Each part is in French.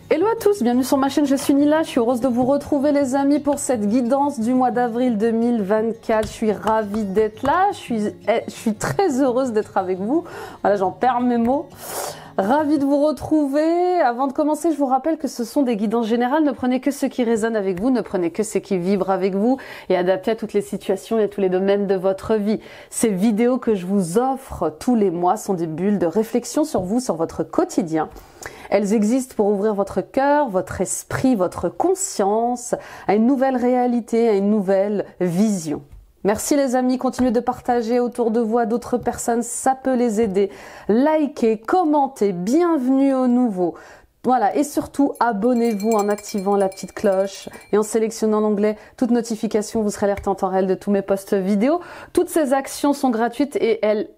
Hello à tous, bienvenue sur ma chaîne, je suis Nila, je suis heureuse de vous retrouver les amis pour cette guidance du mois d'avril 2024. Je suis ravie d'être là, je suis très heureuse d'être avec vous. Voilà, j'en perds mes mots. Ravie de vous retrouver. Avant de commencer, je vous rappelle que ce sont des guidances générales. Ne prenez que ce qui résonne avec vous, ne prenez que ce qui vibre avec vous et adaptez à toutes les situations et à tous les domaines de votre vie. Ces vidéos que je vous offre tous les mois sont des bulles de réflexion sur vous, sur votre quotidien. Elles existent pour ouvrir votre cœur, votre esprit, votre conscience à une nouvelle réalité, à une nouvelle vision. Merci les amis, continuez de partager autour de vous à d'autres personnes, ça peut les aider. Likez, commentez, bienvenue aux nouveaux. Voilà, et surtout, abonnez-vous en activant la petite cloche et en sélectionnant l'onglet « Toutes notifications », vous serez alerté en temps réel de tous mes posts vidéo. Toutes ces actions sont gratuites et elles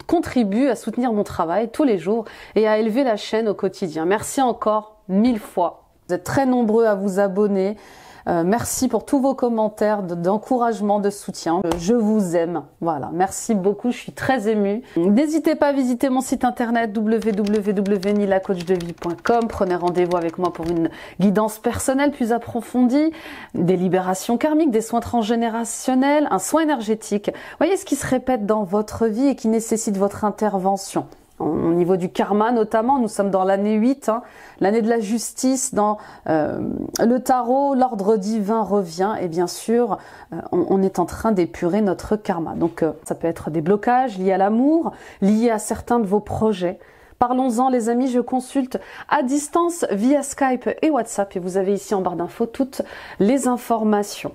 contribuent à soutenir mon travail tous les jours et à élever la chaîne au quotidien. Merci encore 1000 fois. Vous êtes très nombreux à vous abonner. Merci pour tous vos commentaires d'encouragement, de soutien. Je vous aime. Voilà, merci beaucoup, je suis très émue. N'hésitez pas à visiter mon site internet www.nilacoachdevie.com. Prenez rendez-vous avec moi pour une guidance personnelle plus approfondie, des libérations karmiques, des soins transgénérationnels, un soin énergétique. Voyez ce qui se répète dans votre vie et qui nécessite votre intervention. Au niveau du karma notamment, nous sommes dans l'année 8, l'année de la justice, dans le tarot, l'ordre divin revient et bien sûr, on est en train d'épurer notre karma. Donc ça peut être des blocages liés à l'amour, liés à certains de vos projets. Parlons-en les amis, je consulte à distance via Skype et WhatsApp et vous avez ici en barre d'infos toutes les informations.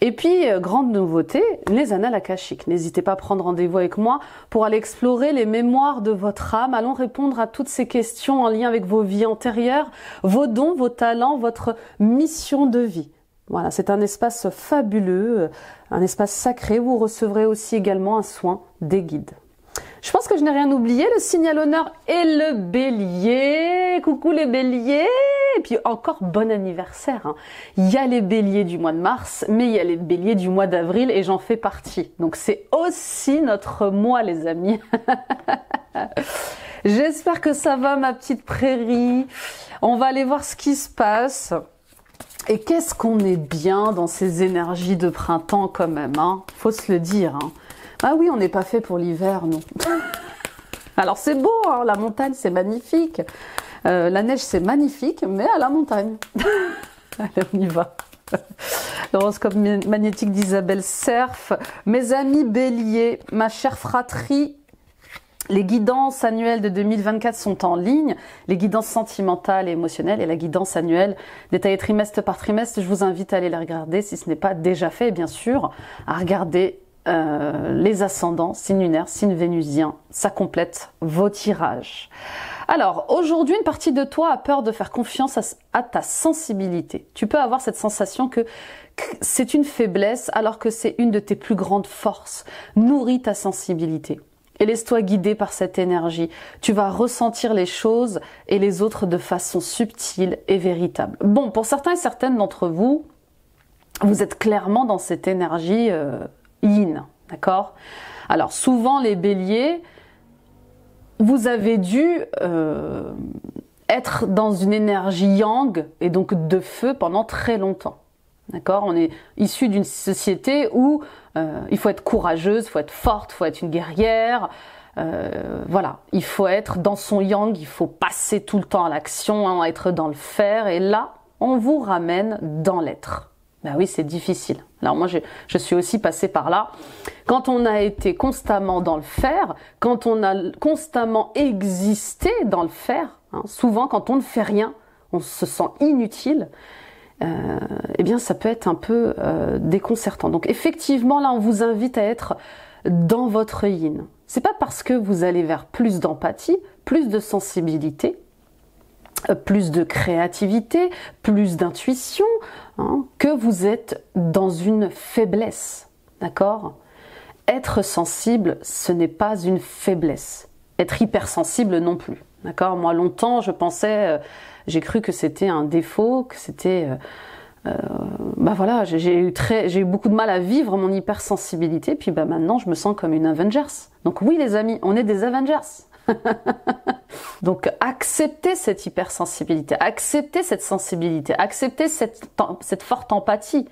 Et puis, grande nouveauté, les annales akashiques. N'hésitez pas à prendre rendez-vous avec moi pour aller explorer les mémoires de votre âme. Allons répondre à toutes ces questions en lien avec vos vies antérieures, vos dons, vos talents, votre mission de vie. Voilà, c'est un espace fabuleux, un espace sacré. Vous recevrez aussi également un soin des guides. Je pense que je n'ai rien oublié, le signe à l'honneur est le bélier. Coucou les béliers. Et puis encore bon anniversaire. Il y a les béliers du mois de mars, mais il y a les béliers du mois d'avril et j'en fais partie. Donc c'est aussi notre mois les amis. J'espère que ça va ma petite prairie. On va aller voir ce qui se passe. Et qu'est-ce qu'on est bien dans ces énergies de printemps quand même. Faut se le dire. Ah oui, on n'est pas fait pour l'hiver, non. Alors c'est beau, la montagne c'est magnifique. La neige c'est magnifique, mais à la montagne. Allez, on y va. L'horoscope magnétique d'Isabelle Serf. Mes amis béliers, ma chère fratrie, les guidances annuelles de 2024 sont en ligne. Les guidances sentimentales et émotionnelles et la guidance annuelle détaillée trimestre par trimestre. Je vous invite à aller les regarder si ce n'est pas déjà fait. Et bien sûr, à regarder les ascendants, signe lunaire, signe vénusien, ça complète vos tirages. Alors, aujourd'hui, une partie de toi a peur de faire confiance à ta sensibilité. Tu peux avoir cette sensation que c'est une faiblesse alors que c'est une de tes plus grandes forces. Nourris ta sensibilité et laisse-toi guider par cette énergie. Tu vas ressentir les choses et les autres de façon subtile et véritable. Bon, pour certains et certaines d'entre vous, vous êtes clairement dans cette énergie yin, d'accord? Alors souvent les béliers, vous avez dû être dans une énergie yang et donc de feu pendant très longtemps, d'accord? On est issu d'une société où il faut être courageuse, il faut être forte, il faut être une guerrière, voilà, il faut être dans son yang, il faut passer tout le temps à l'action, être dans le faire et là, on vous ramène dans l'être. Ben oui, c'est difficile. Alors moi, je suis aussi passée par là. Quand on a été constamment dans le faire, quand on a constamment existé dans le faire, souvent quand on ne fait rien, on se sent inutile, eh bien ça peut être un peu déconcertant. Donc effectivement, là, on vous invite à être dans votre yin. C'est pas parce que vous allez vers plus d'empathie, plus de sensibilité, plus de créativité, plus d'intuition, que vous êtes dans une faiblesse, d'accord? Être sensible, ce n'est pas une faiblesse. Être hypersensible non plus, d'accord? Moi, longtemps, je pensais, j'ai cru que c'était un défaut, que c'était... bah voilà, j'ai eu beaucoup de mal à vivre mon hypersensibilité, puis bah maintenant, je me sens comme une Avengers. Donc oui, les amis, on est des Avengers. Donc acceptez cette hypersensibilité, acceptez cette sensibilité, acceptez cette forte empathie.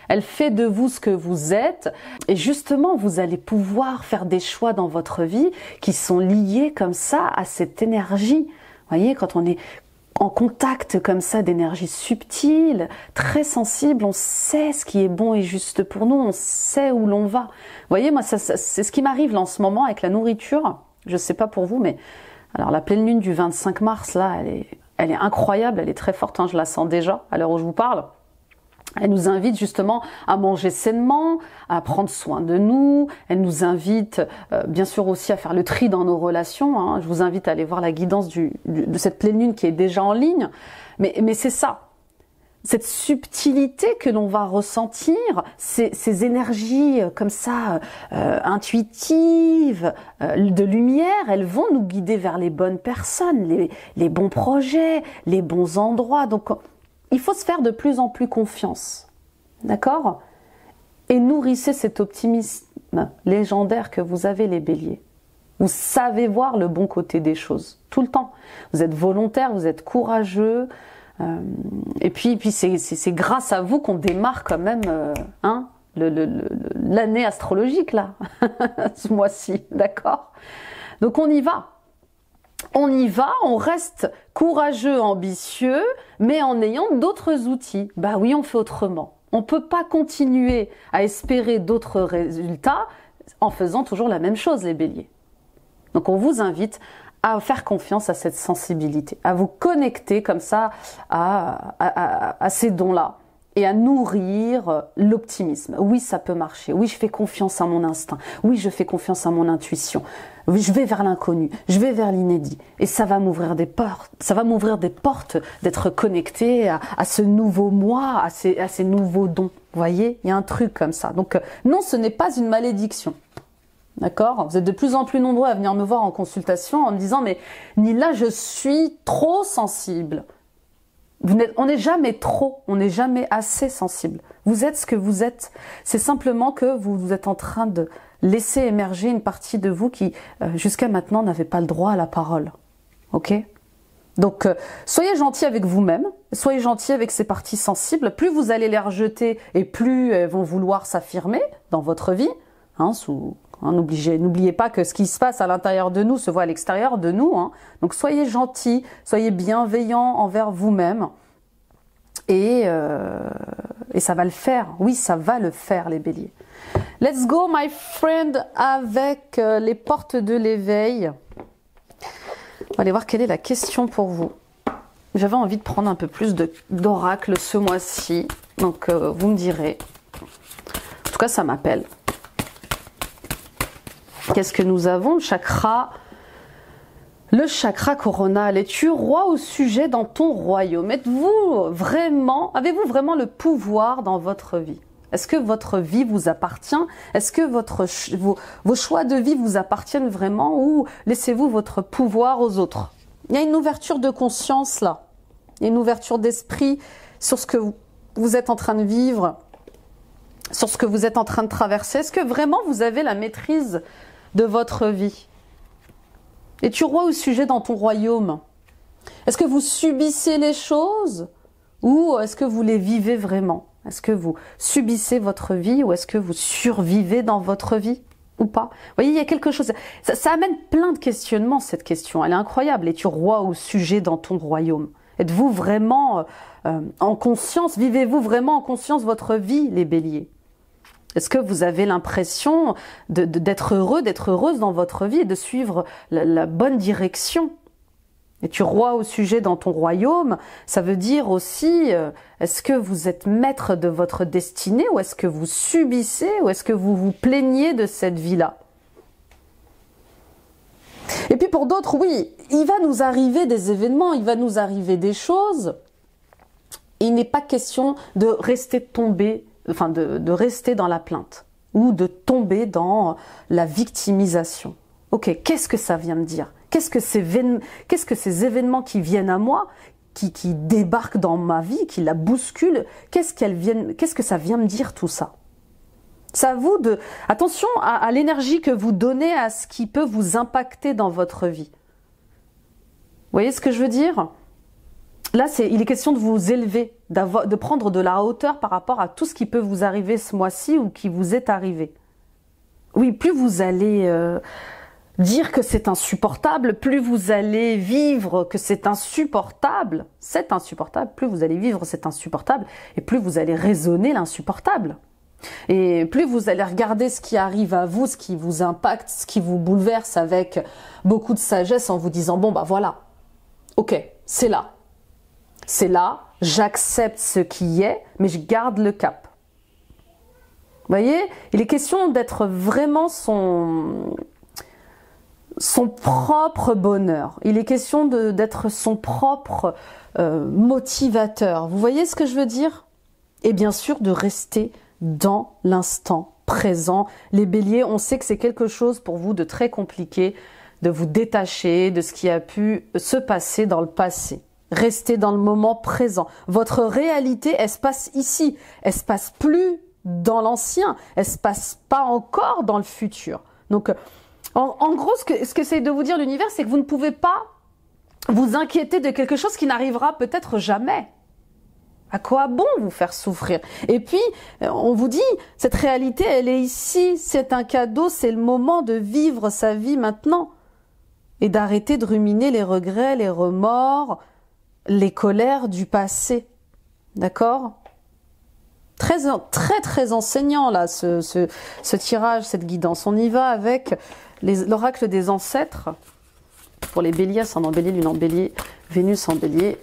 Elle fait de vous ce que vous êtes et justement vous allez pouvoir faire des choix dans votre vie qui sont liés comme ça à cette énergie. Vous voyez, quand on est en contact comme ça d'énergie subtile, très sensible, on sait ce qui est bon et juste pour nous, on sait où l'on va. Vous voyez, moi c'est ce qui m'arrive là en ce moment avec la nourriture. Je sais pas pour vous, mais alors la pleine lune du 25 mars là, elle est incroyable, elle est très forte, hein, je la sens déjà à l'heure où je vous parle. Elle nous invite justement à manger sainement, à prendre soin de nous. Elle nous invite bien sûr aussi à faire le tri dans nos relations. Hein. Je vous invite à aller voir la guidance de cette pleine lune qui est déjà en ligne. Mais c'est ça, cette subtilité que l'on va ressentir, ces énergies comme ça, intuitives, de lumière, elles vont nous guider vers les bonnes personnes, les bons projets, les bons endroits. Donc il faut se faire de plus en plus confiance, d'accord? Et nourrissez cet optimisme légendaire que vous avez, les béliers. Vous savez voir le bon côté des choses, tout le temps. Vous êtes volontaire, vous êtes courageux, et puis c'est grâce à vous qu'on démarre quand même l'année astrologique, là, ce mois-ci, d'accord? Donc on y va. On y va, on reste courageux, ambitieux, mais en ayant d'autres outils. Bah oui, on fait autrement. On ne peut pas continuer à espérer d'autres résultats en faisant toujours la même chose, les béliers. Donc on vous invite à faire confiance à cette sensibilité, à vous connecter comme ça à ces dons-là et à nourrir l'optimisme. Oui, ça peut marcher. Oui, je fais confiance à mon instinct. Oui, je fais confiance à mon intuition. Oui, je vais vers l'inconnu. Je vais vers l'inédit. Et ça va m'ouvrir des portes. Ça va m'ouvrir des portes d'être connecté à ce nouveau moi, à ces nouveaux dons. Vous voyez, il y a un truc comme ça. Donc non, ce n'est pas une malédiction. D'accord? Vous êtes de plus en plus nombreux à venir me voir en consultation en me disant « Mais Nila, je suis trop sensible ». On n'est jamais trop, on n'est jamais assez sensible. Vous êtes ce que vous êtes. C'est simplement que vous êtes en train de laisser émerger une partie de vous qui, jusqu'à maintenant, n'avait pas le droit à la parole. Ok? Donc, soyez gentil avec vous-même, soyez gentil avec ces parties sensibles. Plus vous allez les rejeter et plus elles vont vouloir s'affirmer dans votre vie, hein, n'oubliez pas que ce qui se passe à l'intérieur de nous se voit à l'extérieur de nous. Hein. Donc soyez gentils, soyez bienveillants envers vous-même. Et ça va le faire. Oui, ça va le faire, les béliers. Let's go, my friend, avec les portes de l'éveil. On va aller voir quelle est la question pour vous. J'avais envie de prendre un peu plus d'oracle ce mois-ci. Donc vous me direz. En tout cas, ça m'appelle. Qu'est-ce que nous avons? Le chakra coronal. Es-tu roi ou sujet dans ton royaume? Avez-vous vraiment le pouvoir dans votre vie? Est-ce que votre vie vous appartient? Est-ce que vos choix de vie vous appartiennent vraiment ou laissez-vous votre pouvoir aux autres? Il y a une ouverture de conscience là. Il y a une ouverture d'esprit sur ce que vous êtes en train de vivre, sur ce que vous êtes en train de traverser. Est-ce que vraiment vous avez la maîtrise de votre vie? Es-tu roi ou sujet dans ton royaume? Est-ce que vous subissez les choses ou est-ce que vous les vivez vraiment? Est-ce que vous subissez votre vie ou est-ce que vous survivez dans votre vie ou pas? Vous voyez, il y a quelque chose. Ça amène plein de questionnements, cette question. Elle est incroyable. Es-tu roi ou sujet dans ton royaume? Êtes-vous vraiment en conscience? Vivez-vous vraiment en conscience votre vie, les béliers? Est-ce que vous avez l'impression d'être heureux, d'être heureuse dans votre vie et de suivre la bonne direction? Es-tu roi au sujet dans ton royaume? Ça veut dire aussi, est-ce que vous êtes maître de votre destinée ou est-ce que vous subissez ou est-ce que vous vous plaignez de cette vie-là? Et puis pour d'autres, oui, il va nous arriver des événements, il va nous arriver des choses. Et il n'est pas question de rester tombé, enfin de rester dans la plainte ou de tomber dans la victimisation. Ok, qu'est-ce que ça vient me dire? Qu'est-ce que ces événements qui viennent à moi, qui débarquent dans ma vie, qui la bousculent, qu'est-ce que ça vient me dire tout ça? C'est à vous de... Attention à l'énergie que vous donnez à ce qui peut vous impacter dans votre vie. voyez ce que je veux dire? Là, il est question de vous élever, de prendre de la hauteur par rapport à tout ce qui peut vous arriver ce mois-ci ou qui vous est arrivé. Oui, plus vous allez dire que c'est insupportable, plus vous allez vivre que c'est insupportable, plus vous allez vivre c'est insupportable, et plus vous allez raisonner l'insupportable. Et plus vous allez regarder ce qui arrive à vous, ce qui vous impacte, ce qui vous bouleverse avec beaucoup de sagesse en vous disant, bon bah voilà, ok, c'est là, j'accepte ce qui est, mais je garde le cap. Vous voyez, il est question d'être vraiment son propre bonheur. Il est question d'être son propre motivateur. Vous voyez ce que je veux dire? Et bien sûr, de rester dans l'instant présent. Les béliers, on sait que c'est quelque chose pour vous de très compliqué, de vous détacher de ce qui a pu se passer dans le passé. Restez dans le moment présent. Votre réalité, elle se passe ici. Elle se passe plus dans l'ancien. Elle se passe pas encore dans le futur. Donc, en gros, ce qu'essaye de vous dire l'univers, c'est que vous ne pouvez pas vous inquiéter de quelque chose qui n'arrivera peut-être jamais. À quoi bon vous faire souffrir? Et puis, on vous dit, cette réalité, elle est ici, c'est un cadeau, c'est le moment de vivre sa vie maintenant. Et d'arrêter de ruminer les regrets, les remords, les colères du passé. D'accord? Très enseignant là, ce tirage, cette guidance. On y va avec l'oracle des ancêtres. Pour les béliers, ascendant bélier, lune en bélier, Vénus en bélier.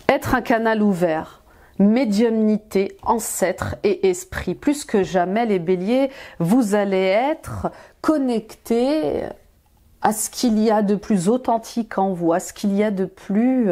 Être un canal ouvert, médiumnité, ancêtre et esprit. Plus que jamais, les béliers, vous allez être connectés à ce qu'il y a de plus authentique en vous, à ce qu'il y a de plus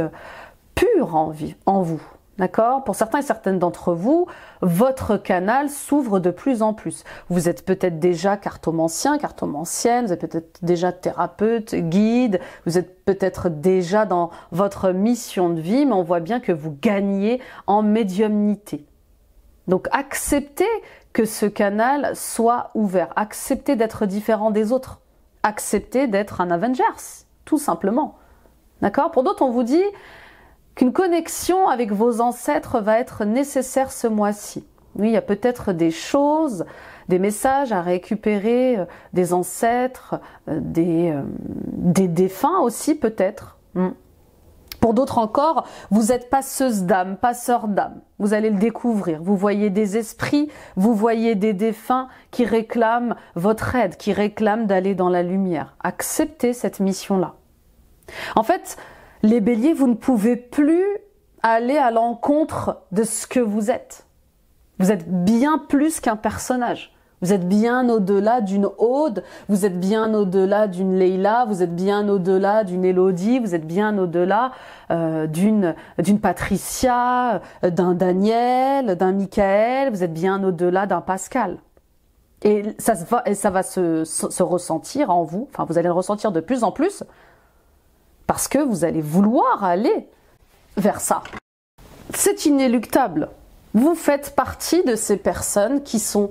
pur en vous. D'accord? Pour certains et certaines d'entre vous, votre canal s'ouvre de plus en plus. Vous êtes peut-être déjà cartomancien, cartomancienne, vous êtes peut-être déjà thérapeute, guide, vous êtes peut-être déjà dans votre mission de vie, mais on voit bien que vous gagnez en médiumnité. Donc acceptez que ce canal soit ouvert, acceptez d'être différent des autres, acceptez d'être un Avengers, tout simplement. D'accord? Pour d'autres, on vous dit qu'une connexion avec vos ancêtres va être nécessaire ce mois-ci. Oui, il y a peut-être des choses, des messages à récupérer des ancêtres, des défunts aussi peut-être. Pour d'autres encore, vous êtes passeuse d'âme, passeur d'âme. Vous allez le découvrir. Vous voyez des esprits, vous voyez des défunts qui réclament votre aide, qui réclament d'aller dans la lumière. Acceptez cette mission-là. En fait, les béliers, vous ne pouvez plus aller à l'encontre de ce que vous êtes. Vous êtes bien plus qu'un personnage. Vous êtes bien au-delà d'une Aude, vous êtes bien au-delà d'une Leïla, vous êtes bien au-delà d'une Élodie, vous êtes bien au-delà d'une Patricia, d'un Daniel, d'un Michael, vous êtes bien au-delà d'un Pascal. Et ça va se ressentir en vous, enfin vous allez le ressentir de plus en plus, parce que vous allez vouloir aller vers ça. C'est inéluctable. Vous faites partie de ces personnes qui sont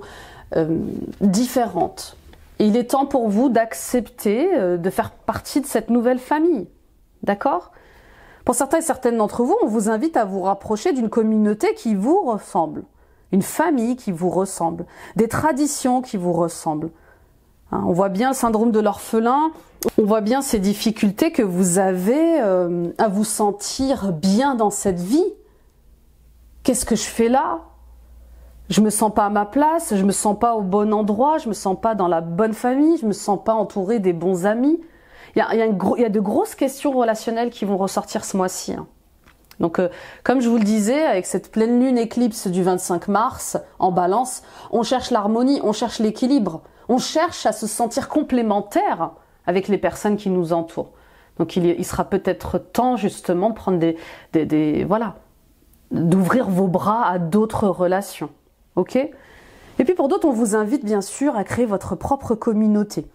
différentes. Et il est temps pour vous d'accepter de faire partie de cette nouvelle famille. D'accord? Pour certains et certaines d'entre vous, on vous invite à vous rapprocher d'une communauté qui vous ressemble, une famille qui vous ressemble, des traditions qui vous ressemblent. On voit bien le syndrome de l'orphelin, on voit bien ces difficultés que vous avez à vous sentir bien dans cette vie. Qu'est-ce que je fais là? Je me sens pas à ma place, je me sens pas au bon endroit, je me sens pas dans la bonne famille, je me sens pas entourée des bons amis. Il y a de grosses questions relationnelles qui vont ressortir ce mois-ci. Donc, comme je vous le disais, avec cette pleine lune éclipse du 25 mars en balance, on cherche l'harmonie, on cherche l'équilibre. On cherche à se sentir complémentaire avec les personnes qui nous entourent. Donc il sera peut-être temps justement de prendre voilà, d'ouvrir vos bras à d'autres relations. Ok? Et puis pour d'autres, on vous invite bien sûr à créer votre propre communauté.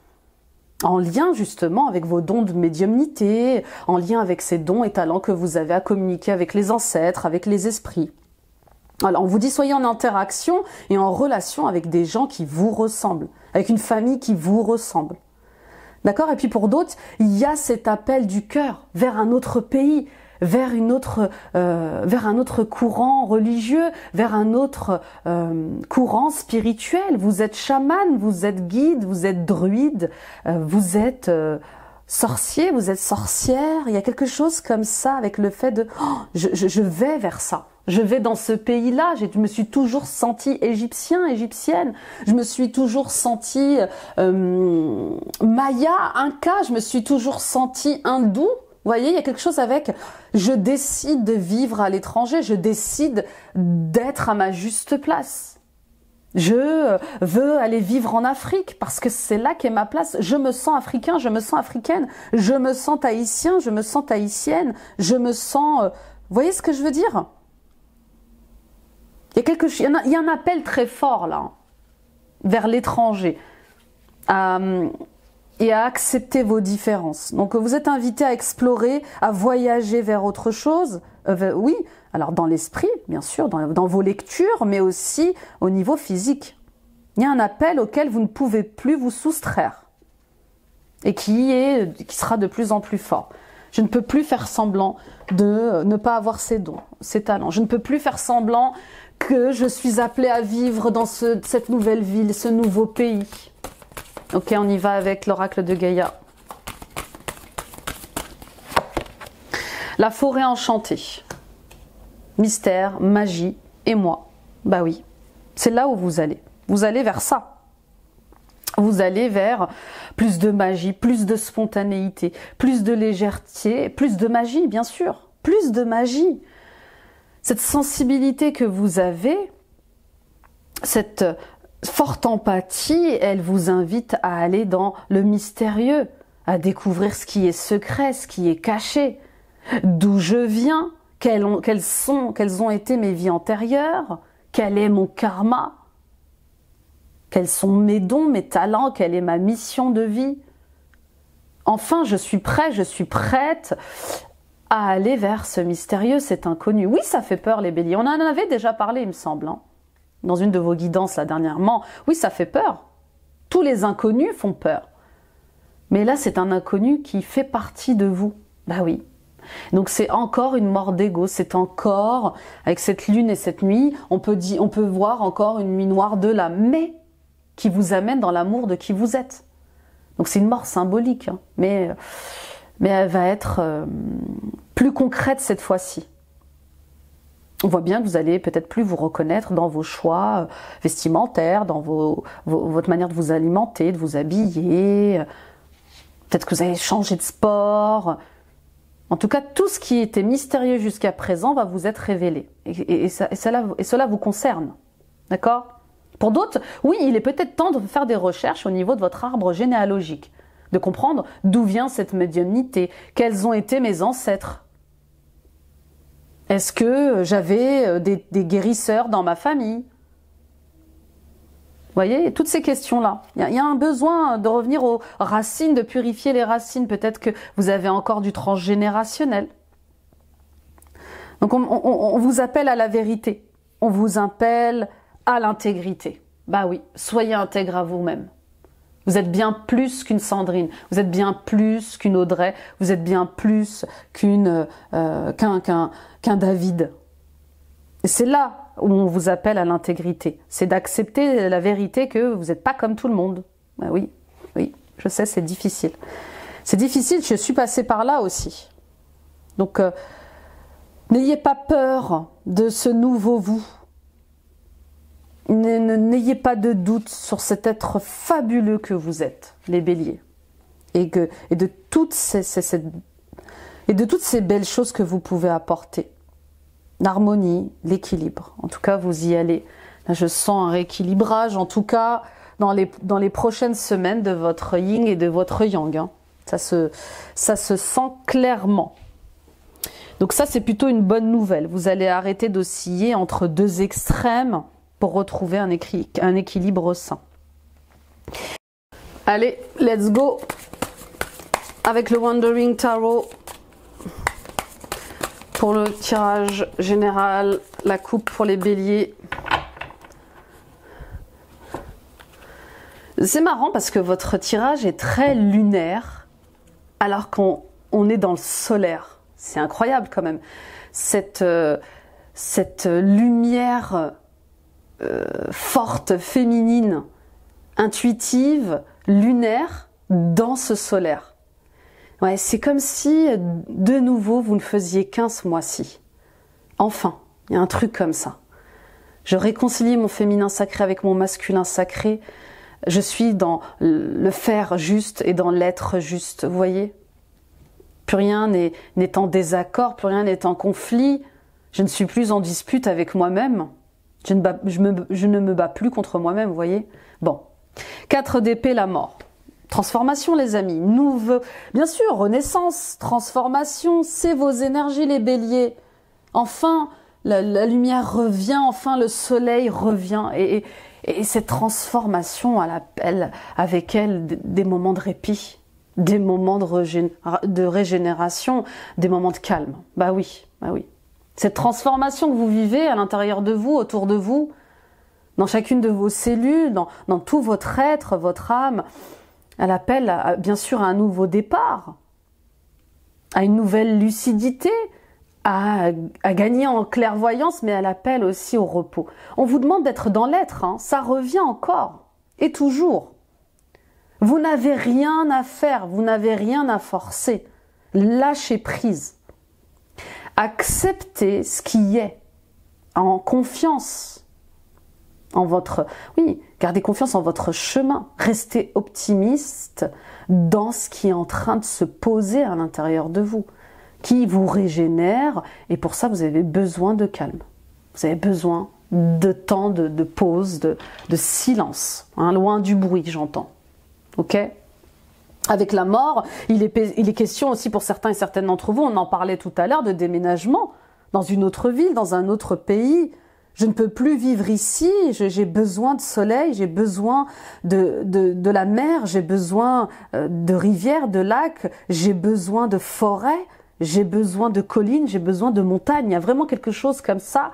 En lien justement avec vos dons de médiumnité, en lien avec ces dons et talents que vous avez à communiquer avec les ancêtres, avec les esprits. Alors on vous dit soyez en interaction et en relation avec des gens qui vous ressemblent, avec une famille qui vous ressemble. D'accord? Et puis pour d'autres, il y a cet appel du cœur vers un autre pays, vers un autre courant religieux, vers un autre courant spirituel. Vous êtes chaman, vous êtes guide, vous êtes druide, vous êtes sorcier, vous êtes sorcière. Il y a quelque chose comme ça avec le fait de je vais vers ça. Je vais dans ce pays-là. Je me suis toujours sentie égyptien, égyptienne. Je me suis toujours sentie maya, inca. Je me suis toujours sentie hindou. Vous voyez, il y a quelque chose avec je décide de vivre à l'étranger. Je décide d'être à ma juste place. Je veux aller vivre en Afrique parce que c'est là qu'est ma place. Je me sens africain, je me sens africaine. Je me sens tahitien, je me sens tahitienne. Je me sens... vous voyez ce que je veux dire ? Il y a un appel très fort là, vers l'étranger, et à accepter vos différences. Donc vous êtes invité à explorer, à voyager vers autre chose, oui, alors dans l'esprit, bien sûr, dans vos lectures, mais aussi au niveau physique. Il y a un appel auquel vous ne pouvez plus vous soustraire, et qui sera de plus en plus fort. Je ne peux plus faire semblant de ne pas avoir ces dons, ces talents. Je ne peux plus faire semblant que je suis appelée à vivre dans cette nouvelle ville, ce nouveau pays. Ok, on y va avec l'oracle de Gaïa. La forêt enchantée. Mystère, magie et moi. Bah oui, c'est là où vous allez. Vous allez vers ça. Vous allez vers plus de magie, plus de spontanéité, plus de légèreté, plus de magie, bien sûr. Plus de magie. Cette sensibilité que vous avez, cette forte empathie, elle vous invite à aller dans le mystérieux, à découvrir ce qui est secret, ce qui est caché, d'où je viens, quelles ont été mes vies antérieures, quel est mon karma, quels sont mes dons, mes talents, quelle est ma mission de vie. Enfin, je suis prêt, je suis prête à aller vers ce mystérieux, cet inconnu. Oui, ça fait peur les béliers. On en avait déjà parlé, il me semble, hein, dans une de vos guidances là dernièrement. Oui, ça fait peur. Tous les inconnus font peur. Mais là, c'est un inconnu qui fait partie de vous. Bah oui. Donc c'est encore une mort d'ego, c'est encore, avec cette lune et cette nuit, on peut voir encore une nuit noire de l'âme, mais qui vous amène dans l'amour de qui vous êtes. Donc c'est une mort symbolique, hein, mais elle va être plus concrète cette fois-ci. On voit bien que vous allez peut-être plus vous reconnaître dans vos choix vestimentaires, dans votre manière de vous alimenter, de vous habiller. Peut-être que vous allez changer de sport. En tout cas, tout ce qui était mystérieux jusqu'à présent va vous être révélé. Et cela vous concerne. D'accord ? Pour d'autres, oui, il est peut-être temps de faire des recherches au niveau de votre arbre généalogique. De comprendre d'où vient cette médiumnité, quels ont été mes ancêtres. Est-ce que j'avais des guérisseurs dans ma famille? Vous voyez, toutes ces questions-là. Il y a un besoin de revenir aux racines, de purifier les racines. Peut-être que vous avez encore du transgénérationnel. Donc on vous appelle à la vérité. On vous appelle à l'intégrité. Bah oui, soyez intègre à vous-même. Vous êtes bien plus qu'une Sandrine, vous êtes bien plus qu'une Audrey, vous êtes bien plus qu'un David. Et c'est là où on vous appelle à l'intégrité. C'est d'accepter la vérité que vous n'êtes pas comme tout le monde. Ben oui, oui, je sais, c'est difficile. C'est difficile, je suis passée par là aussi. Donc, n'ayez pas peur de ce nouveau vous. N'ayez pas de doute sur cet être fabuleux que vous êtes, les béliers. Et de toutes ces belles choses que vous pouvez apporter. L'harmonie, l'équilibre. En tout cas, vous y allez. Là, je sens un rééquilibrage, en tout cas, dans les prochaines semaines de votre yin et de votre yang. Hein. Ça se sent clairement. Donc ça, c'est plutôt une bonne nouvelle. Vous allez arrêter d'osciller entre deux extrêmes pour retrouver un équilibre sain. Allez, let's go avec le Wandering Tarot. Pour le tirage général, la coupe pour les béliers. C'est marrant parce que votre tirage est très lunaire, alors qu'on est dans le solaire. C'est incroyable quand même. Cette lumière forte, féminine, intuitive, lunaire, dans ce solaire. Ouais, c'est comme si, de nouveau, vous ne faisiez qu'un ce mois-ci. Enfin, il y a un truc comme ça. Je réconcilie mon féminin sacré avec mon masculin sacré. Je suis dans le faire juste et dans l'être juste, vous voyez? Plus rien n'est en désaccord, plus rien n'est en conflit. Je ne suis plus en dispute avec moi-même. Je ne me bats plus contre moi-même, vous voyez? Bon. 4 d'épée, la mort. Transformation, les amis. Bien sûr, renaissance, transformation, c'est vos énergies, les béliers. Enfin, la lumière revient, enfin, le soleil revient. Et cette transformation, elle appelle avec elle des moments de répit, des moments de régénération, des moments de calme. Bah oui, bah oui. Cette transformation que vous vivez à l'intérieur de vous, autour de vous, dans chacune de vos cellules, dans tout votre être, votre âme, elle appelle bien sûr à un nouveau départ, à une nouvelle lucidité, à gagner en clairvoyance, mais elle appelle aussi au repos. On vous demande d'être dans l'être, hein, ça revient encore, et toujours. Vous n'avez rien à faire, vous n'avez rien à forcer. Lâchez prise. Acceptez ce qui est, en confiance en votre... Oui, gardez confiance en votre chemin. Restez optimiste dans ce qui est en train de se poser à l'intérieur de vous, qui vous régénère, et pour ça, vous avez besoin de calme. Vous avez besoin de temps, de pause, de silence, hein, loin du bruit, j'entends. Ok ? Avec la mort, il est question aussi pour certains et certaines d'entre vous, on en parlait tout à l'heure, de déménagement dans une autre ville, dans un autre pays. Je ne peux plus vivre ici, j'ai besoin de soleil, j'ai besoin de la mer, j'ai besoin de rivières, de lacs, j'ai besoin de forêts, j'ai besoin de collines, j'ai besoin de montagnes. Il y a vraiment quelque chose comme ça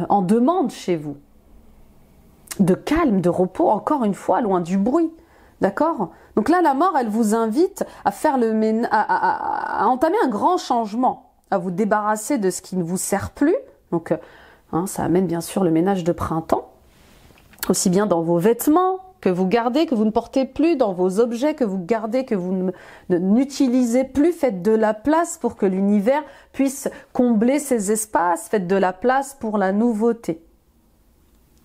en demande chez vous. De calme, de repos, encore une fois, loin du bruit. D'accord ? Donc là, la mort, elle vous invite à faire à entamer un grand changement, à vous débarrasser de ce qui ne vous sert plus. Donc, ça amène bien sûr le ménage de printemps, aussi bien dans vos vêtements que vous gardez, que vous ne portez plus, dans vos objets que vous gardez, que vous n'utilisez plus. Faites de la place pour que l'univers puisse combler ces espaces. Faites de la place pour la nouveauté.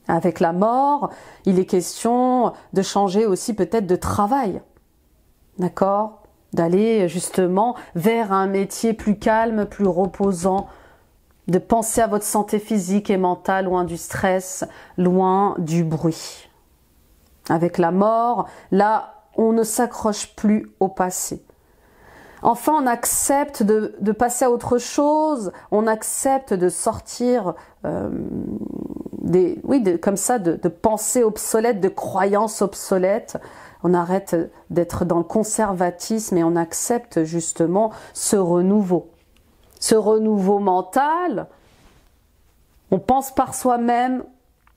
Avec la mort, il est question de changer aussi peut-être de travail, d'accord ? D'aller justement vers un métier plus calme, plus reposant, de penser à votre santé physique et mentale, loin du stress, loin du bruit. Avec la mort, là, on ne s'accroche plus au passé. Enfin, on accepte de passer à autre chose, on accepte de sortir comme ça, de pensées obsolètes, de croyances obsolètes. On arrête d'être dans le conservatisme et on accepte justement ce renouveau. Ce renouveau mental, on pense par soi-même,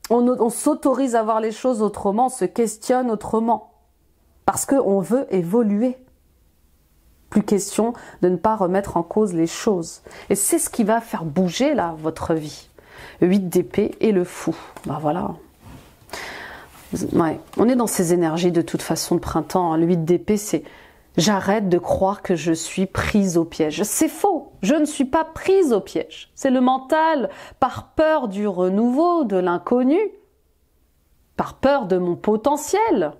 on s'autorise à voir les choses autrement, on se questionne autrement, parce qu'on veut évoluer. Plus question de ne pas remettre en cause les choses. Et c'est ce qui va faire bouger là votre vie. 8 d'épée et le fou. Ben voilà. Ouais. On est dans ces énergies de toute façon de printemps. Le 8 d'épée, c'est j'arrête de croire que je suis prise au piège. C'est faux. Je ne suis pas prise au piège. C'est le mental, par peur du renouveau, de l'inconnu, par peur de mon potentiel,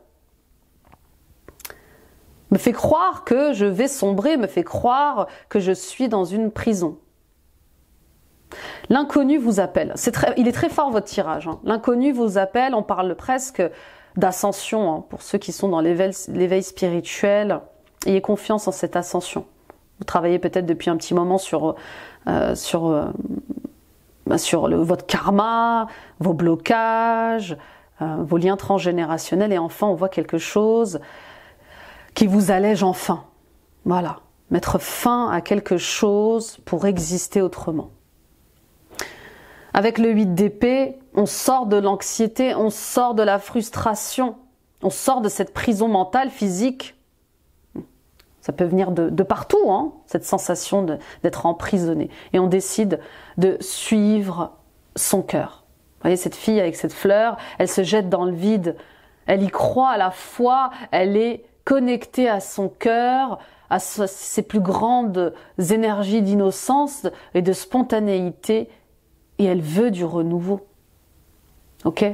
me fait croire que je vais sombrer, me fait croire que je suis dans une prison. L'inconnu vous appelle. Il est très fort votre tirage. Hein. L'inconnu vous appelle, on parle presque d'ascension. Hein, pour ceux qui sont dans l'éveil spirituel, ayez confiance en cette ascension. Vous travaillez peut-être depuis un petit moment sur votre karma, vos blocages, vos liens transgénérationnels. Et enfin, on voit quelque chose qui vous allège enfin. Voilà. Mettre fin à quelque chose pour exister autrement. Avec le 8 d'épée, on sort de l'anxiété, on sort de la frustration. On sort de cette prison mentale, physique. Ça peut venir de partout, hein, cette sensation d'être emprisonné. Et on décide de suivre son cœur. Vous voyez, cette fille avec cette fleur, elle se jette dans le vide. Elle y croit à la fois, elle est connectée à son cœur, à ses plus grandes énergies d'innocence et de spontanéité. Et elle veut du renouveau. Ok?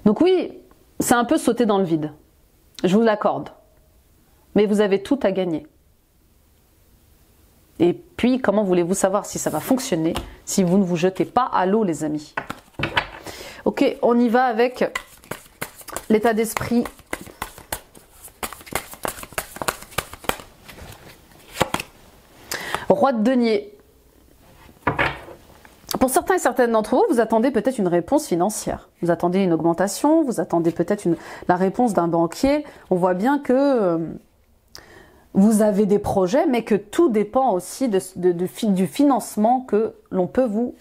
Donc oui, c'est un peu sauter dans le vide. Je vous l'accorde. Mais vous avez tout à gagner. Et puis, comment voulez-vous savoir si ça va fonctionner si vous ne vous jetez pas à l'eau, les amis? Ok, on y va avec l'état d'esprit. Roi de denier. Pour certains et certaines d'entre vous, vous attendez peut-être une réponse financière. Vous attendez une augmentation, vous attendez peut-être la réponse d'un banquier. On voit bien que vous avez des projets, mais que tout dépend aussi du financement que l'on peut vous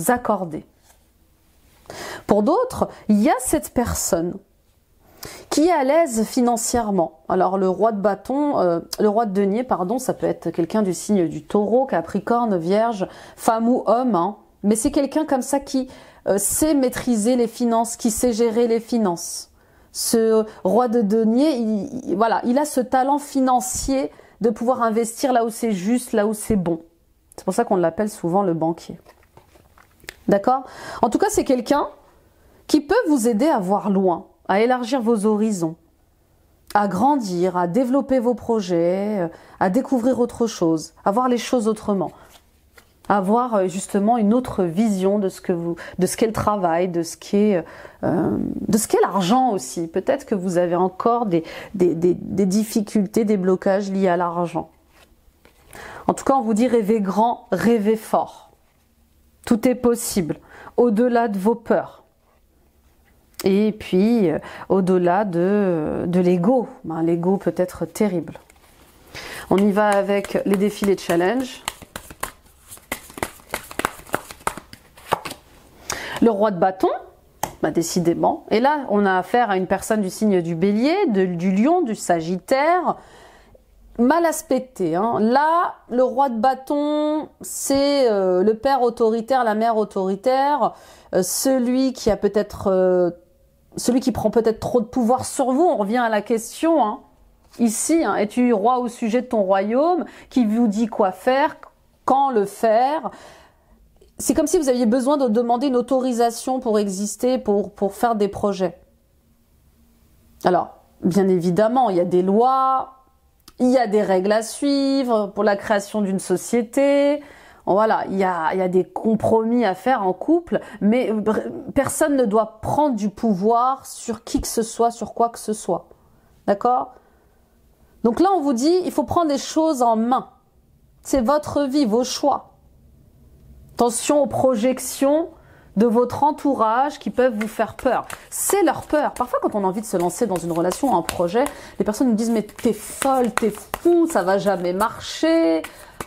accorder. Pour d'autres, il y a cette personne qui est à l'aise financièrement. Alors le roi de bâton, le roi de denier, pardon, ça peut être quelqu'un du signe du taureau, capricorne, vierge, femme ou homme, hein. Mais c'est quelqu'un comme ça qui sait maîtriser les finances, qui sait gérer les finances. Ce roi de denier, voilà, il a ce talent financier de pouvoir investir là où c'est juste, là où c'est bon. C'est pour ça qu'on l'appelle souvent le banquier. D'accord? En tout cas, c'est quelqu'un qui peut vous aider à voir loin, à élargir vos horizons, à grandir, à développer vos projets, à découvrir autre chose, à voir les choses autrement. Avoir justement une autre vision de ce qu'est le travail, de ce qu'est l'argent aussi. Peut-être que vous avez encore des difficultés, des blocages liés à l'argent. En tout cas, on vous dit rêvez grand, rêvez fort. Tout est possible, au-delà de vos peurs. Et puis, au-delà de l'ego. L'ego peut être terrible. On y va avec les défis, les challenges. Le roi de bâton, décidément. Et là, on a affaire à une personne du signe du bélier, du lion, du sagittaire, mal aspecté. Hein. Là, le roi de bâton, c'est le père autoritaire, la mère autoritaire, celui qui a peut-être, celui qui prend peut-être trop de pouvoir sur vous. On revient à la question, hein. Ici, hein, es-tu roi au sujet de ton royaume, qui vous dit quoi faire, quand le faire? C'est comme si vous aviez besoin de demander une autorisation pour exister, pour faire des projets. Alors, bien évidemment, il y a des lois, il y a des règles à suivre pour la création d'une société. Voilà, il y a des compromis à faire en couple, mais personne ne doit prendre du pouvoir sur qui que ce soit, sur quoi que ce soit. D'accord? Donc là, on vous dit, il faut prendre les choses en main. C'est votre vie, vos choix. Attention aux projections de votre entourage qui peuvent vous faire peur. C'est leur peur. Parfois, quand on a envie de se lancer dans une relation, un projet, les personnes nous disent « mais t'es folle, t'es fou, ça va jamais marcher,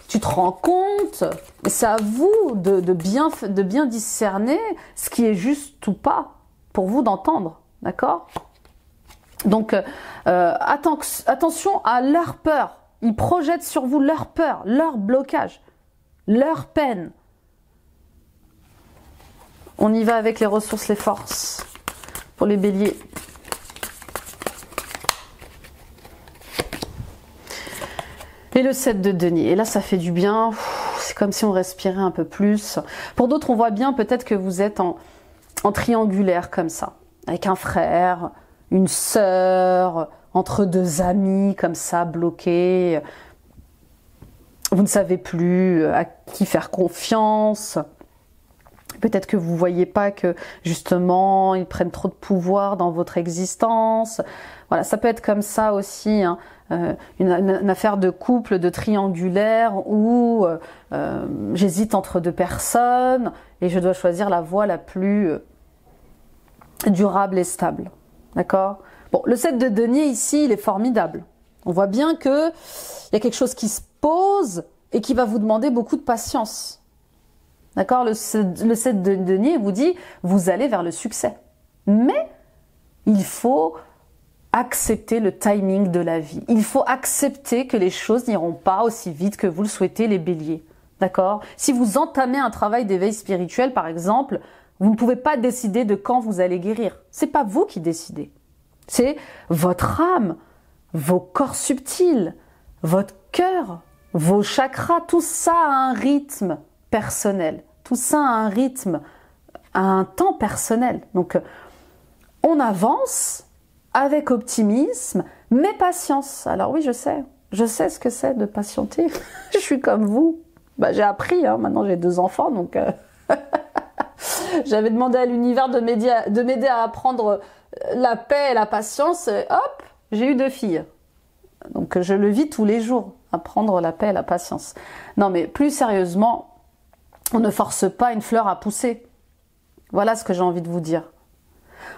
tu te rends compte ?» Et c'est à vous de bien discerner ce qui est juste ou pas pour vous d'entendre. D'accord? Donc, attention à leur peur. Ils projettent sur vous leur peur, leur blocage, leur peine. On y va avec les ressources, les forces pour les béliers. Et le 7 de denier. Et là, ça fait du bien. C'est comme si on respirait un peu plus. Pour d'autres, on voit bien peut-être que vous êtes en triangulaire comme ça. Avec un frère, une sœur, entre deux amis comme ça, bloqués. Vous ne savez plus à qui faire confiance. Peut-être que vous ne voyez pas que, justement, ils prennent trop de pouvoir dans votre existence. Voilà, ça peut être comme ça aussi, hein, une affaire de couple, de triangulaire, où j'hésite entre deux personnes et je dois choisir la voie la plus durable et stable. D'accord? Bon, le 7 de denier, ici, il est formidable. On voit bien qu'il y a quelque chose qui se pose et qui va vous demander beaucoup de patience. D'accord? Le 7 de denier vous dit, vous allez vers le succès. Mais il faut accepter le timing de la vie. Il faut accepter que les choses n'iront pas aussi vite que vous le souhaitez, les béliers. D'accord? Si vous entamez un travail d'éveil spirituel, par exemple, vous ne pouvez pas décider de quand vous allez guérir. C'est pas vous qui décidez. C'est votre âme, vos corps subtils, votre cœur, vos chakras, tout ça a un rythme personnel. Tout ça a un rythme, a un temps personnel. Donc, on avance avec optimisme, mais patience. Alors oui, je sais ce que c'est de patienter. Je suis comme vous. Bah, j'ai appris, hein. Maintenant j'ai 2 enfants, donc j'avais demandé à l'univers de m'aider à apprendre la paix et la patience. Et hop, j'ai eu 2 filles. Donc je le vis tous les jours, apprendre la paix et la patience. Non mais plus sérieusement, on ne force pas une fleur à pousser. Voilà ce que j'ai envie de vous dire.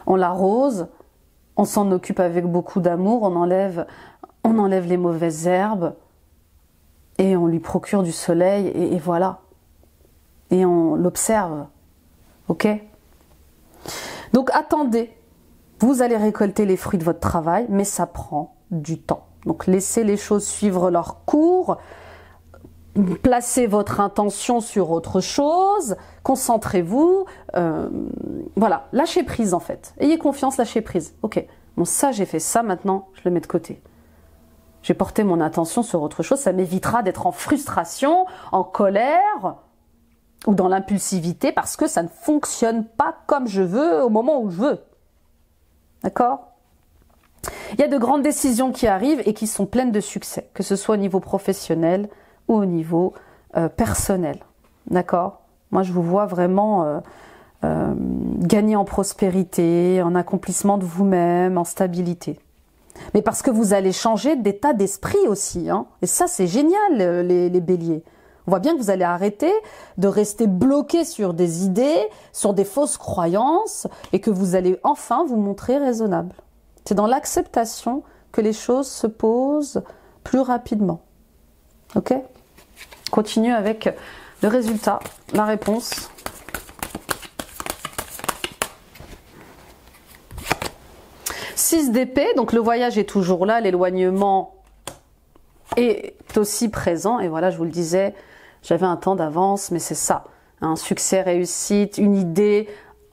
On l'arrose, on s'en occupe avec beaucoup d'amour, on enlève les mauvaises herbes et on lui procure du soleil et voilà. Et on l'observe. Ok? Donc attendez. Vous allez récolter les fruits de votre travail, mais ça prend du temps. Donc laissez les choses suivre leur cours. Placez votre intention sur autre chose, concentrez-vous, voilà, lâchez prise en fait. Ayez confiance, lâchez prise. Ok, bon ça j'ai fait ça, maintenant je le mets de côté. J'ai porté mon attention sur autre chose, ça m'évitera d'être en frustration, en colère ou dans l'impulsivité parce que ça ne fonctionne pas comme je veux au moment où je veux. D'accord ? Il y a de grandes décisions qui arrivent et qui sont pleines de succès, que ce soit au niveau professionnel ou au niveau personnel. D'accord? Moi, je vous vois vraiment gagner en prospérité, en accomplissement de vous-même, en stabilité. Mais parce que vous allez changer d'état d'esprit aussi. Hein. Et ça, c'est génial, les béliers. On voit bien que vous allez arrêter de rester bloqué sur des idées, sur des fausses croyances, et que vous allez enfin vous montrer raisonnable. C'est dans l'acceptation que les choses se posent plus rapidement. Ok? Continue avec le résultat, la réponse. « 6 d'épée », donc le voyage est toujours là, l'éloignement est aussi présent. Et voilà, je vous le disais, j'avais un temps d'avance, mais c'est ça. Un succès, réussite, une idée,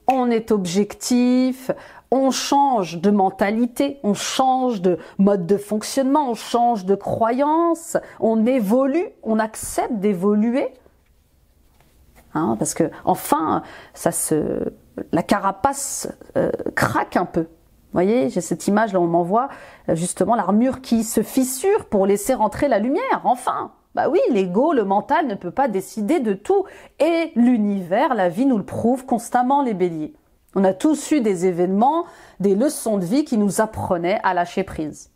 on est objectif, on change de mentalité, on change de mode de fonctionnement, on change de croyance, on évolue, on accepte d'évoluer. Hein, parce que enfin, la carapace craque un peu. Vous voyez, j'ai cette image là, on m'envoie justement l'armure qui se fissure pour laisser rentrer la lumière, enfin. Bah oui, l'ego, le mental ne peut pas décider de tout. Et l'univers, la vie nous le prouve constamment, les béliers. On a tous eu des événements, des leçons de vie qui nous apprenaient à lâcher prise.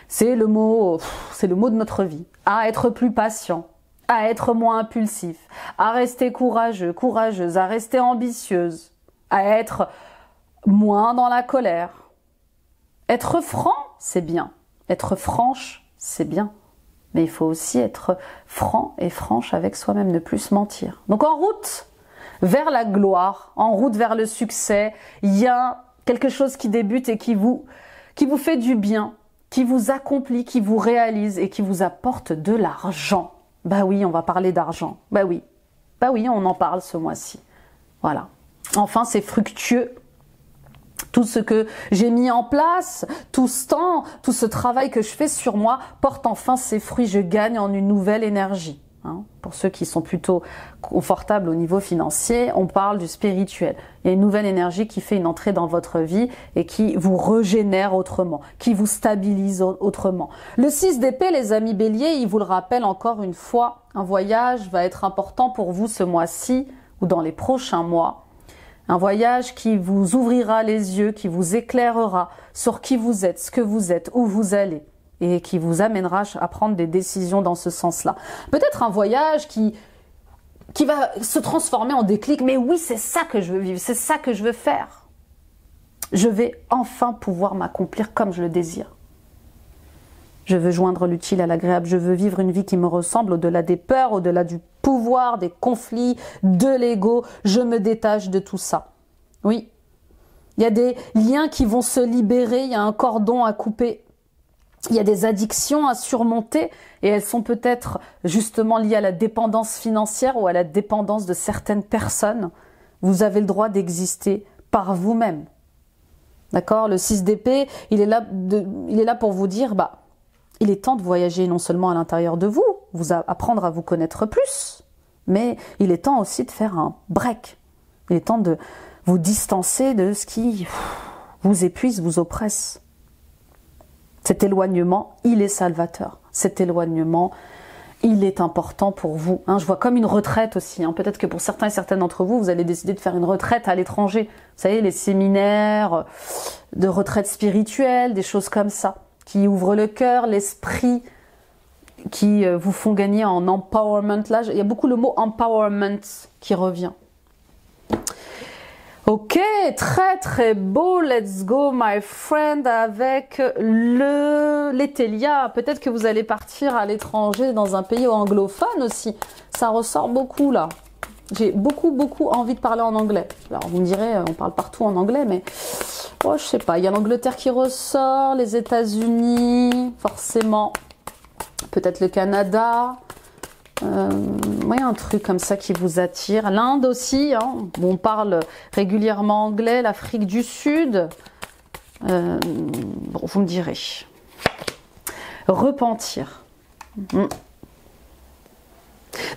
C'est le mot de notre vie. À être plus patient, à être moins impulsif, à rester courageux, courageuse, à rester ambitieuse, à être moins dans la colère. Être franc, c'est bien. Être franche, c'est bien. Mais il faut aussi être franc et franche avec soi-même, ne plus se mentir. Donc en route vers la gloire, en route vers le succès, il y a quelque chose qui débute et qui vous fait du bien, qui vous accomplit, qui vous réalise et qui vous apporte de l'argent. Bah oui, on va parler d'argent. Bah oui, on en parle ce mois-ci. Voilà. Enfin, c'est fructueux. Tout ce que j'ai mis en place, tout ce temps, tout ce travail que je fais sur moi porte enfin ses fruits. Je gagne en une nouvelle énergie. Hein. Pour ceux qui sont plutôt confortables au niveau financier, on parle du spirituel. Il y a une nouvelle énergie qui fait une entrée dans votre vie et qui vous régénère autrement, qui vous stabilise autrement. Le 6 d'épée, les amis béliers, il vous le rappelle encore une fois, un voyage va être important pour vous ce mois-ci ou dans les prochains mois. Un voyage qui vous ouvrira les yeux, qui vous éclairera sur qui vous êtes, ce que vous êtes, où vous allez, et qui vous amènera à prendre des décisions dans ce sens-là. Peut-être un voyage qui va se transformer en déclic, mais oui, c'est ça que je veux vivre, c'est ça que je veux faire. Je vais enfin pouvoir m'accomplir comme je le désire. Je veux joindre l'utile à l'agréable, je veux vivre une vie qui me ressemble au-delà des peurs, au-delà du pouvoir, des conflits, de l'ego. Je me détache de tout ça. Oui, Il y a des liens qui vont se libérer, il y a un cordon à couper. Il y a des addictions à surmonter et elles sont peut-être justement liées à la dépendance financière ou à la dépendance de certaines personnes. Vous avez le droit d'exister par vous-même. D'accord? Le 6 d'épée, il est là pour vous dire, il est temps de voyager non seulement à l'intérieur de vous, apprendre à vous connaître plus, mais il est temps aussi de faire un break. Il est temps de vous distancer de ce qui vous épuise, vous oppresse. Cet éloignement, il est salvateur. Cet éloignement, il est important pour vous. Je vois comme une retraite aussi. Peut-être que pour certains et certaines d'entre vous, vous allez décider de faire une retraite à l'étranger. Vous savez, les séminaires de retraite spirituelle, des choses comme ça, qui ouvrent le cœur, l'esprit, qui vous font gagner en empowerment. Là, il y a beaucoup le mot empowerment qui revient. Ok, très très beau, let's go my friend avec l'Etelia. Peut-être que vous allez partir à l'étranger dans un pays anglophone aussi. Ça ressort beaucoup là. J'ai beaucoup envie de parler en anglais. Alors vous me direz, on parle partout en anglais, mais je sais pas. Il y a l'Angleterre qui ressort, les États-Unis, forcément. Peut-être le Canada. Il y a un truc comme ça qui vous attire. L'Inde aussi, où on parle régulièrement anglais, l'Afrique du Sud. Vous me direz. Repentir.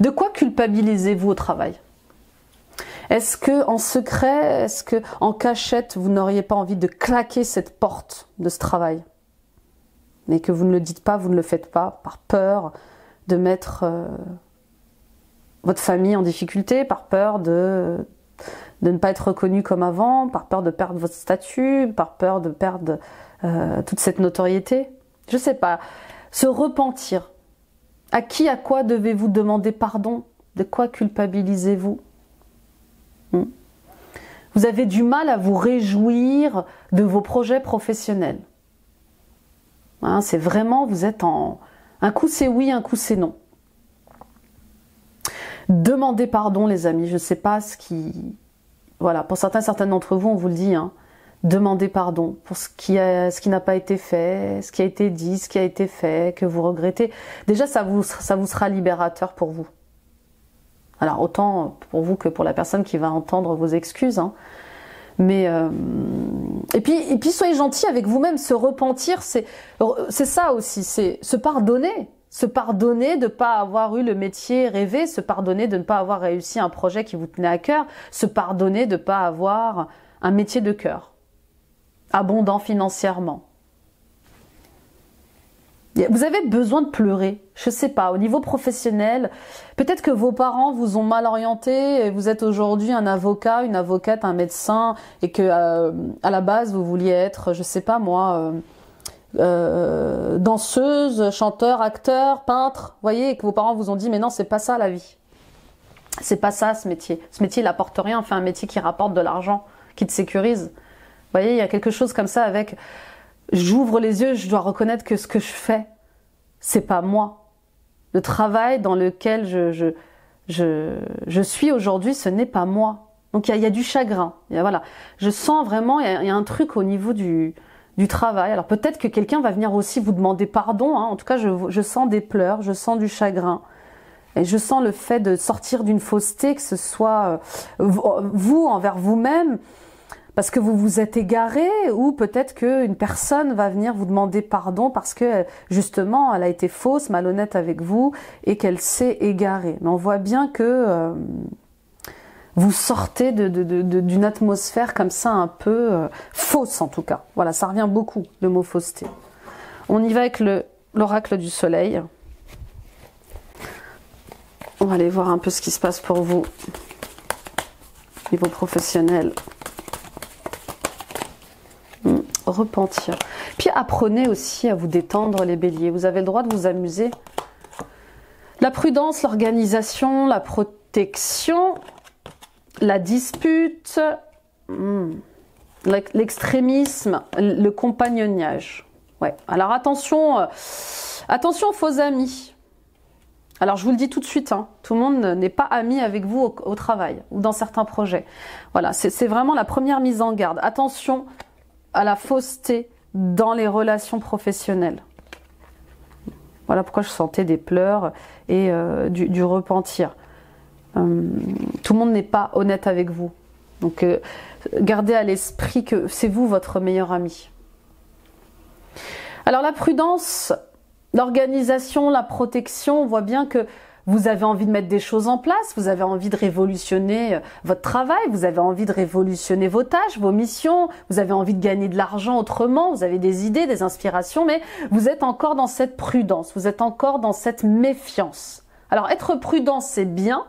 De quoi culpabilisez-vous au travail? Est-ce que en secret, est-ce que en cachette, vous n'auriez pas envie de claquer cette porte de ce travail? Mais que vous ne le dites pas, vous ne le faites pas, par peur de mettre votre famille en difficulté, par peur de ne pas être reconnu comme avant, par peur de perdre votre statut, par peur de perdre toute cette notoriété. Je ne sais pas. Se repentir. À qui, à quoi devez-vous demander pardon? De quoi culpabilisez-vous? Vous avez du mal à vous réjouir de vos projets professionnels. C'est vraiment, vous êtes en... Un coup c'est oui, un coup c'est non. Demandez pardon les amis, je ne sais pas ce qui... Voilà, pour certaines d'entre vous, on vous le dit, demandez pardon pour ce qui n'a pas été fait, ce qui a été dit, ce qui a été fait, que vous regrettez. Déjà, ça vous sera libérateur pour vous. Alors, autant pour vous que pour la personne qui va entendre vos excuses. Mais et puis soyez gentils avec vous-même. Se repentir, c'est ça aussi, c'est se pardonner. Se pardonner de ne pas avoir eu le métier rêvé, se pardonner de ne pas avoir réussi un projet qui vous tenait à cœur, se pardonner de ne pas avoir un métier de cœur, abondant financièrement. Vous avez besoin de pleurer, je sais pas, au niveau professionnel, peut-être que vos parents vous ont mal orienté, et vous êtes aujourd'hui un avocat, une avocate, un médecin, et que à la base vous vouliez être, je sais pas moi, danseuse, chanteur, acteur, peintre, voyez, et que vos parents vous ont dit mais non, c'est pas ça la vie. C'est pas ça ce métier. Ce métier il apporte rien, fais un métier qui rapporte de l'argent, qui te sécurise. Vous voyez, il y a quelque chose comme ça avec j'ouvre les yeux, je dois reconnaître que ce que je fais, c'est pas moi. Le travail dans lequel je suis aujourd'hui, ce n'est pas moi. Donc il y a du chagrin. Voilà. Je sens vraiment, il y a un truc au niveau du travail. Alors peut-être que quelqu'un va venir aussi vous demander pardon. En tout cas, je sens des pleurs, je sens du chagrin. Et je sens le fait de sortir d'une fausseté, que ce soit vous envers vous-même, parce que vous vous êtes égaré, ou peut-être qu'une personne va venir vous demander pardon parce que justement elle a été fausse, malhonnête avec vous et qu'elle s'est égarée. Mais on voit bien que vous sortez d'une atmosphère comme ça un peu fausse en tout cas. Voilà, ça revient beaucoup le mot fausseté. On y va avec l'oracle du soleil. On va aller voir un peu ce qui se passe pour vous au niveau professionnel. Repentir. Puis apprenez aussi à vous détendre les béliers. Vous avez le droit de vous amuser. La prudence, l'organisation, la protection, la dispute, l'extrémisme, le compagnonnage. Ouais. Alors attention aux faux amis. Alors je vous le dis tout de suite, hein, tout le monde n'est pas ami avec vous au travail ou dans certains projets. Voilà, c'est vraiment la première mise en garde. Attention à la fausseté dans les relations professionnelles. Voilà pourquoi je sentais des pleurs et du repentir. Tout le monde n'est pas honnête avec vous. Donc gardez à l'esprit que c'est vous votre meilleur ami. Alors la prudence, l'organisation, la protection, on voit bien que vous avez envie de mettre des choses en place, vous avez envie de révolutionner votre travail, vous avez envie de révolutionner vos tâches, vos missions, vous avez envie de gagner de l'argent autrement, vous avez des idées, des inspirations, mais vous êtes encore dans cette prudence, vous êtes encore dans cette méfiance. Alors être prudent, c'est bien,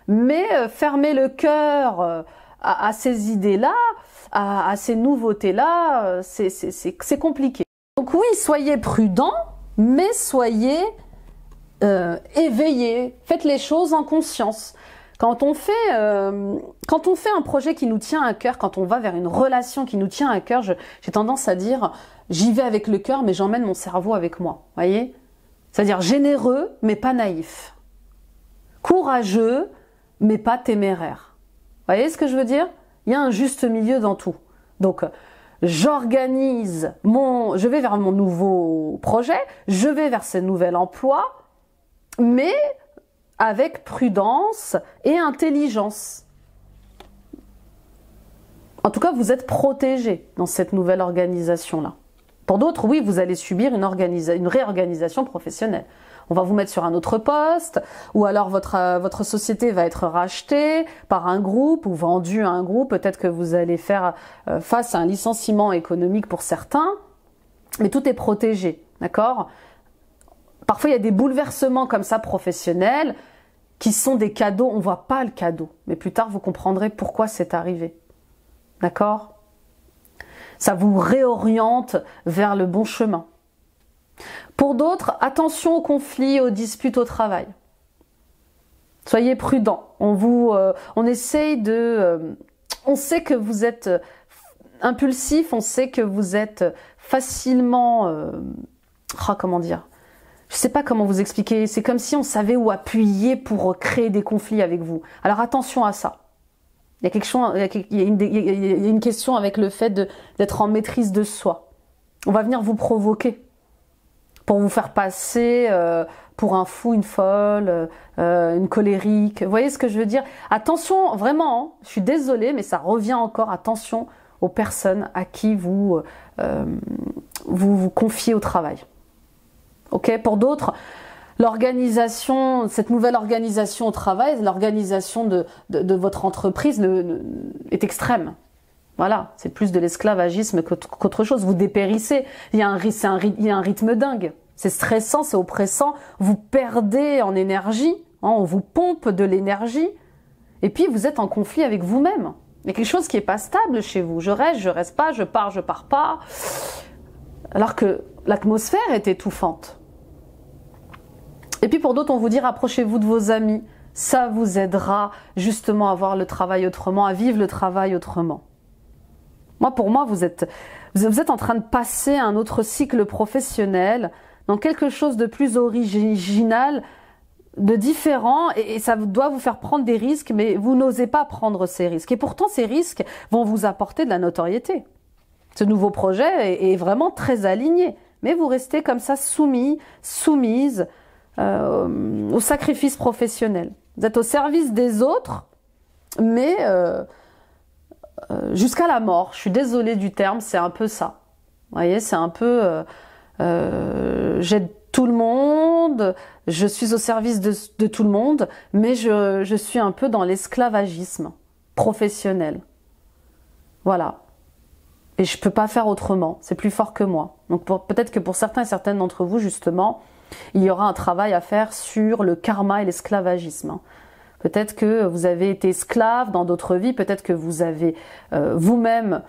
mais fermer le cœur à ces idées-là, à ces nouveautés-là, c'est compliqué. Donc oui, soyez prudents, mais soyez éveillés, faites les choses en conscience. Quand on fait un projet qui nous tient à cœur, quand on va vers une relation qui nous tient à cœur, j'ai tendance à dire, j'y vais avec le cœur, mais j'emmène mon cerveau avec moi. Voyez ? C'est-à-dire généreux, mais pas naïf. Courageux, mais pas téméraire. Voyez ce que je veux dire ? Il y a un juste milieu dans tout. Donc, je vais vers mon nouveau projet, je vais vers ce nouvel emploi, mais avec prudence et intelligence. En tout cas, vous êtes protégé dans cette nouvelle organisation-là. Pour d'autres, oui, vous allez subir une réorganisation professionnelle. On va vous mettre sur un autre poste, ou alors votre société va être rachetée par un groupe ou vendue à un groupe. Peut-être que vous allez faire face à un licenciement économique pour certains, mais tout est protégé, d'accord ? Parfois, il y a des bouleversements comme ça professionnels qui sont des cadeaux. On ne voit pas le cadeau, mais plus tard, vous comprendrez pourquoi c'est arrivé, d'accord ? Ça vous réoriente vers le bon chemin. Pour d'autres, attention aux conflits, aux disputes au travail. Soyez prudents. On essaye on sait que vous êtes impulsif, on sait que vous êtes facilement... comment dire ? Je ne sais pas comment vous expliquer. C'est comme si on savait où appuyer pour créer des conflits avec vous. Alors attention à ça. Il y a une question avec le fait d'être en maîtrise de soi. On va venir vous provoquer pour vous faire passer pour un fou, une folle, une colérique. Vous voyez ce que je veux dire? Attention, vraiment, hein, je suis désolée, mais ça revient encore. Attention aux personnes à qui vous confiez au travail. Ok? Pour d'autres, l'organisation, cette nouvelle organisation au travail, l'organisation de votre entreprise est extrême. Voilà, c'est plus de l'esclavagisme qu'autre chose. Vous dépérissez. Il y a un rythme dingue. C'est stressant, c'est oppressant. Vous perdez en énergie. Hein, on vous pompe de l'énergie. Et puis, vous êtes en conflit avec vous-même. Il y a quelque chose qui n'est pas stable chez vous. Je reste pas, je pars pas. Alors que l'atmosphère est étouffante. Et puis, pour d'autres, on vous dit, rapprochez-vous de vos amis. Ça vous aidera justement à voir le travail autrement, à vivre le travail autrement. Pour moi, vous êtes en train de passer un autre cycle professionnel dans quelque chose de plus original, de différent, et ça doit vous faire prendre des risques, mais vous n'osez pas prendre ces risques. Et pourtant, ces risques vont vous apporter de la notoriété. Ce nouveau projet est vraiment très aligné, mais vous restez comme ça soumise au sacrifice professionnel. Vous êtes au service des autres, mais... jusqu'à la mort, je suis désolée du terme, c'est un peu ça. Vous voyez, c'est un peu j'aide tout le monde, je suis au service de tout le monde, mais je suis un peu dans l'esclavagisme professionnel. Voilà. Et je peux pas faire autrement, c'est plus fort que moi. Donc peut-être que pour certains et certaines d'entre vous, justement, il y aura un travail à faire sur le karma et l'esclavagisme. Peut-être que vous avez été esclave dans d'autres vies, peut-être que vous avez vous-même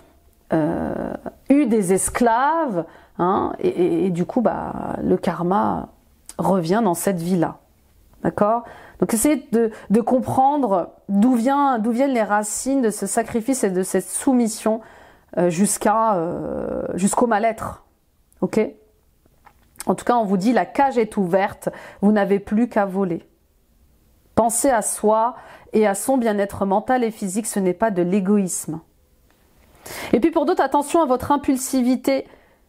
eu des esclaves, hein, et du coup, le karma revient dans cette vie-là. D'accord? Donc essayez de comprendre d'où viennent les racines de ce sacrifice et de cette soumission jusqu'au mal-être. Ok? En tout cas, on vous dit la cage est ouverte, vous n'avez plus qu'à voler. Penser à soi et à son bien-être mental et physique, ce n'est pas de l'égoïsme. Et puis pour d'autres, attention à votre impulsivité.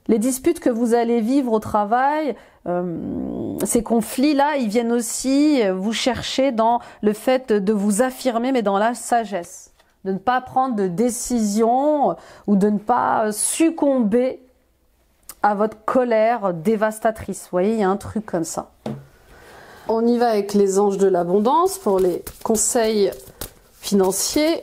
Les disputes que vous allez vivre au travail, ces conflits-là, ils viennent aussi vous chercher dans le fait de vous affirmer, mais dans la sagesse. De ne pas prendre de décision ou de ne pas succomber à votre colère dévastatrice. Vous voyez, il y a un truc comme ça. On y va avec les anges de l'abondance pour les conseils financiers.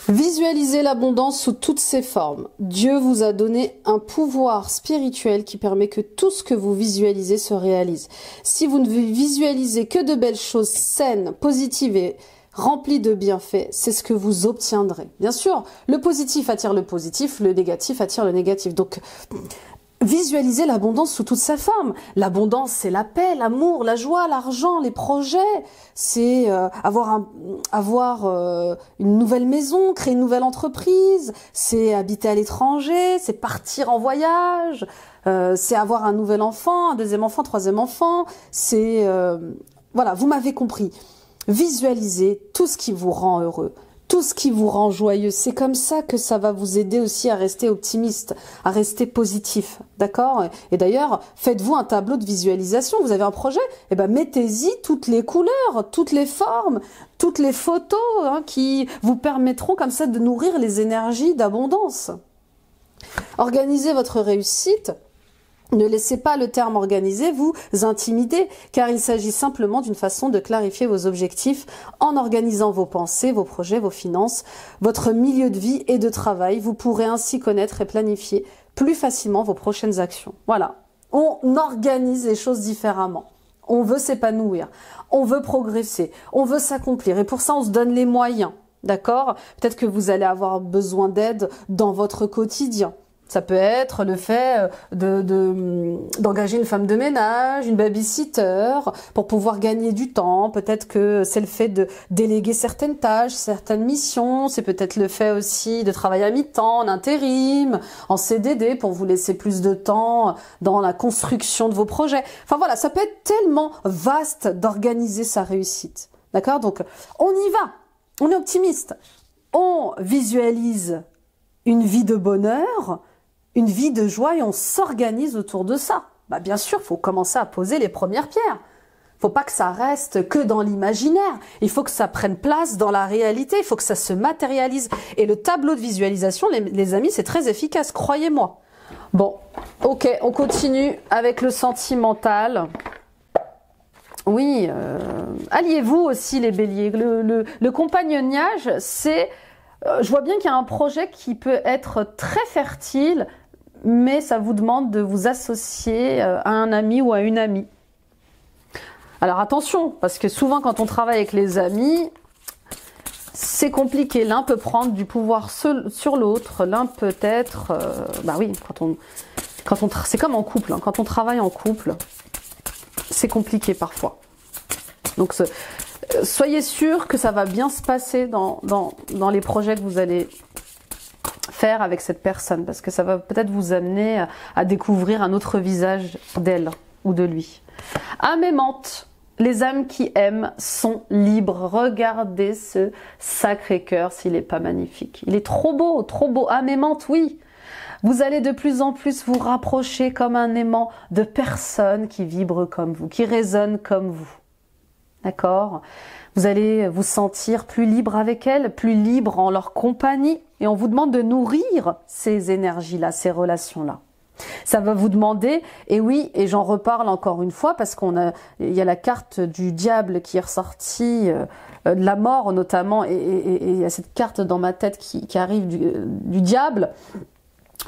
Visualisez l'abondance sous toutes ses formes. Dieu vous a donné un pouvoir spirituel qui permet que tout ce que vous visualisez se réalise. Si vous ne visualisez que de belles choses saines, positives et remplies de bienfaits, c'est ce que vous obtiendrez. Bien sûr, le positif attire le positif, le négatif attire le négatif. Donc, visualisez l'abondance sous toute sa forme. L'abondance, c'est la paix, l'amour, la joie, l'argent, les projets. C'est avoir une nouvelle maison, créer une nouvelle entreprise. C'est habiter à l'étranger, c'est partir en voyage. C'est avoir un nouvel enfant, un deuxième enfant, troisième enfant. C'est voilà, vous m'avez compris. Visualisez tout ce qui vous rend heureux. Tout ce qui vous rend joyeux, c'est comme ça que ça va vous aider aussi à rester optimiste, à rester positif, d'accord? Et d'ailleurs, faites-vous un tableau de visualisation. Vous avez un projet, eh ben mettez-y toutes les couleurs, toutes les formes, toutes les photos qui vous permettront comme ça de nourrir les énergies d'abondance. Organisez votre réussite. Ne laissez pas le terme organisé vous intimider, car il s'agit simplement d'une façon de clarifier vos objectifs en organisant vos pensées, vos projets, vos finances, votre milieu de vie et de travail. Vous pourrez ainsi connaître et planifier plus facilement vos prochaines actions. Voilà, on organise les choses différemment. On veut s'épanouir, on veut progresser, on veut s'accomplir et pour ça on se donne les moyens, d'accord? Peut-être que vous allez avoir besoin d'aide dans votre quotidien. Ça peut être le fait d'engager une femme de ménage, une babysitter, pour pouvoir gagner du temps. Peut-être que c'est le fait de déléguer certaines tâches, certaines missions. C'est peut-être le fait aussi de travailler à mi-temps, en intérim, en CDD, pour vous laisser plus de temps dans la construction de vos projets. Enfin voilà, ça peut être tellement vaste d'organiser sa réussite. D'accord? Donc, on y va. On est optimiste. On visualise une vie de bonheur, une vie de joie et on s'organise autour de ça. Bah bien sûr, il faut commencer à poser les premières pierres. Faut pas que ça reste que dans l'imaginaire. Il faut que ça prenne place dans la réalité. Il faut que ça se matérialise. Et le tableau de visualisation, les amis, c'est très efficace, croyez-moi. Bon, ok, on continue avec le sentimental. Oui, alliez-vous aussi les béliers. Le compagnonnage, c'est... je vois bien qu'il y a un projet qui peut être très fertile, mais ça vous demande de vous associer à un ami ou à une amie. Alors attention, parce que souvent quand on travaille avec les amis, c'est compliqué. L'un peut prendre du pouvoir sur l'autre, l'un peut être... bah oui, c'est comme en couple, hein, quand on travaille en couple, c'est compliqué parfois. Donc soyez sûr que ça va bien se passer dans les projets que vous allez faire avec cette personne, parce que ça va peut-être vous amener à découvrir un autre visage d'elle ou de lui. Âme aimante, les âmes qui aiment sont libres. Regardez ce sacré cœur s'il n'est pas magnifique. Il est trop beau, trop beau. Âme aimante, oui. Vous allez de plus en plus vous rapprocher comme un aimant de personnes qui vibrent comme vous, qui résonnent comme vous. D'accord? Vous allez vous sentir plus libre avec elles, plus libre en leur compagnie. Et on vous demande de nourrir ces énergies-là, ces relations-là. Ça va vous demander, et oui, et j'en reparle encore une fois, parce il y a la carte du diable qui est ressortie, de la mort notamment, et il y a cette carte dans ma tête qui arrive du diable,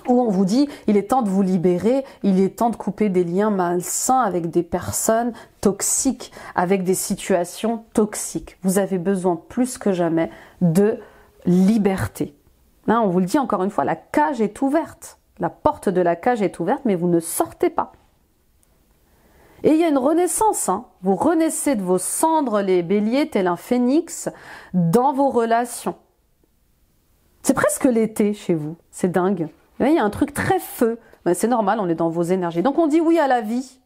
où on vous dit, il est temps de vous libérer, il est temps de couper des liens malsains avec des personnes toxiques, avec des situations toxiques. Vous avez besoin plus que jamais de liberté. Là, on vous le dit encore une fois, la cage est ouverte. La porte de la cage est ouverte, mais vous ne sortez pas. Et il y a une renaissance. Hein. Vous renaissez de vos cendres, les béliers, tel un phénix, dans vos relations. C'est presque l'été chez vous. C'est dingue. Et là, il y a un truc très feu. Ben, c'est normal, on est dans vos énergies. Donc on dit oui à la vie.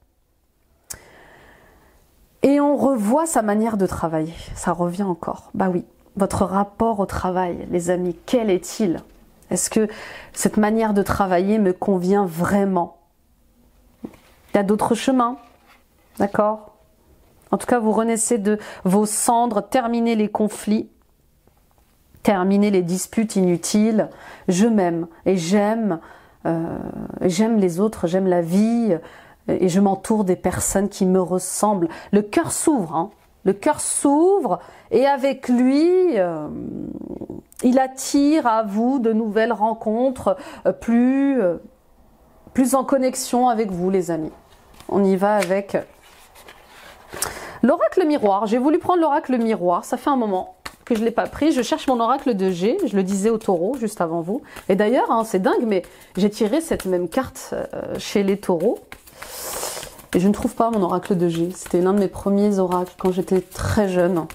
Et on revoit sa manière de travailler. Ça revient encore. Bah oui, votre rapport au travail, les amis, quel est-il? Est-ce que cette manière de travailler me convient vraiment? Il y a d'autres chemins, d'accord? En tout cas, vous renaissez de vos cendres, terminez les conflits, terminez les disputes inutiles. Je m'aime et j'aime les autres, j'aime la vie et je m'entoure des personnes qui me ressemblent. Le cœur s'ouvre, hein. Le cœur s'ouvre et avec lui, il attire à vous de nouvelles rencontres plus en connexion avec vous, les amis. On y va avec l'oracle miroir. J'ai voulu prendre l'oracle miroir, ça fait un moment que je ne l'ai pas pris. Je cherche mon oracle de G, je le disais au taureau juste avant vous. Et d'ailleurs, hein, c'est dingue, mais j'ai tiré cette même carte chez les taureaux. Et je ne trouve pas mon oracle de G. C'était l'un de mes premiers oracles quand j'étais très jeune.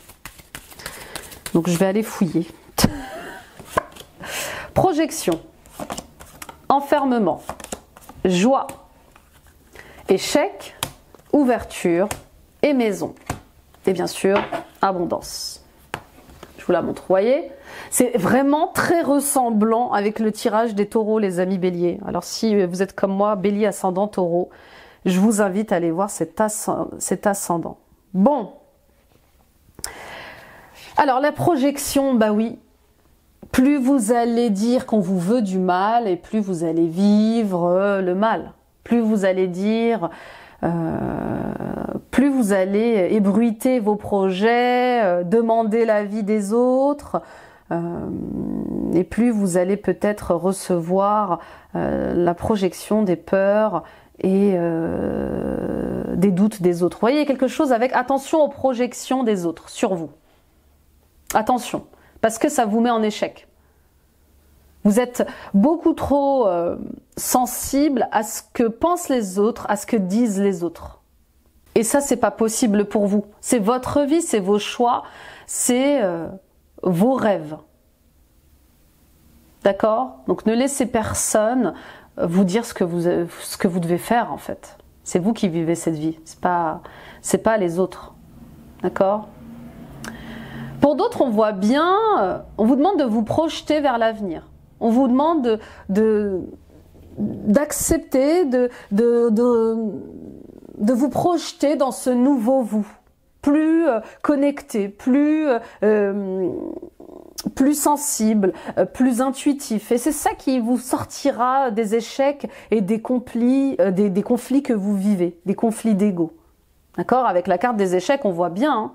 Donc je vais aller fouiller. Projection, enfermement, joie, échec, ouverture et maison. Et bien sûr, abondance. Je vous la montre, vous voyez? C'est vraiment très ressemblant avec le tirage des taureaux, les amis béliers. Alors si vous êtes comme moi, bélier ascendant taureau, je vous invite à aller voir cet ascendant. Bon. Alors la projection, bah oui. Plus vous allez dire qu'on vous veut du mal et plus vous allez vivre le mal. Plus vous allez dire, plus vous allez ébruiter vos projets, demander l'avis des autres, et plus vous allez peut-être recevoir la projection des peurs et des doutes des autres. Vous voyez, quelque chose avec attention aux projections des autres sur vous. Attention, parce que ça vous met en échec. Vous êtes beaucoup trop sensible à ce que pensent les autres, à ce que disent les autres. Et ça, c'est pas possible pour vous. C'est votre vie, c'est vos choix, c'est vos rêves. D'accord? Donc ne laissez personne vous dire ce que vous devez faire en fait. C'est vous qui vivez cette vie, c'est pas les autres. D'accord? Pour d'autres, on voit bien, on vous demande de vous projeter vers l'avenir. On vous demande d'accepter, de vous projeter dans ce nouveau vous, plus connecté, plus sensible, plus intuitif. Et c'est ça qui vous sortira des échecs et des conflits que vous vivez, des conflits d'ego. D'accord? Avec la carte des échecs, on voit bien hein,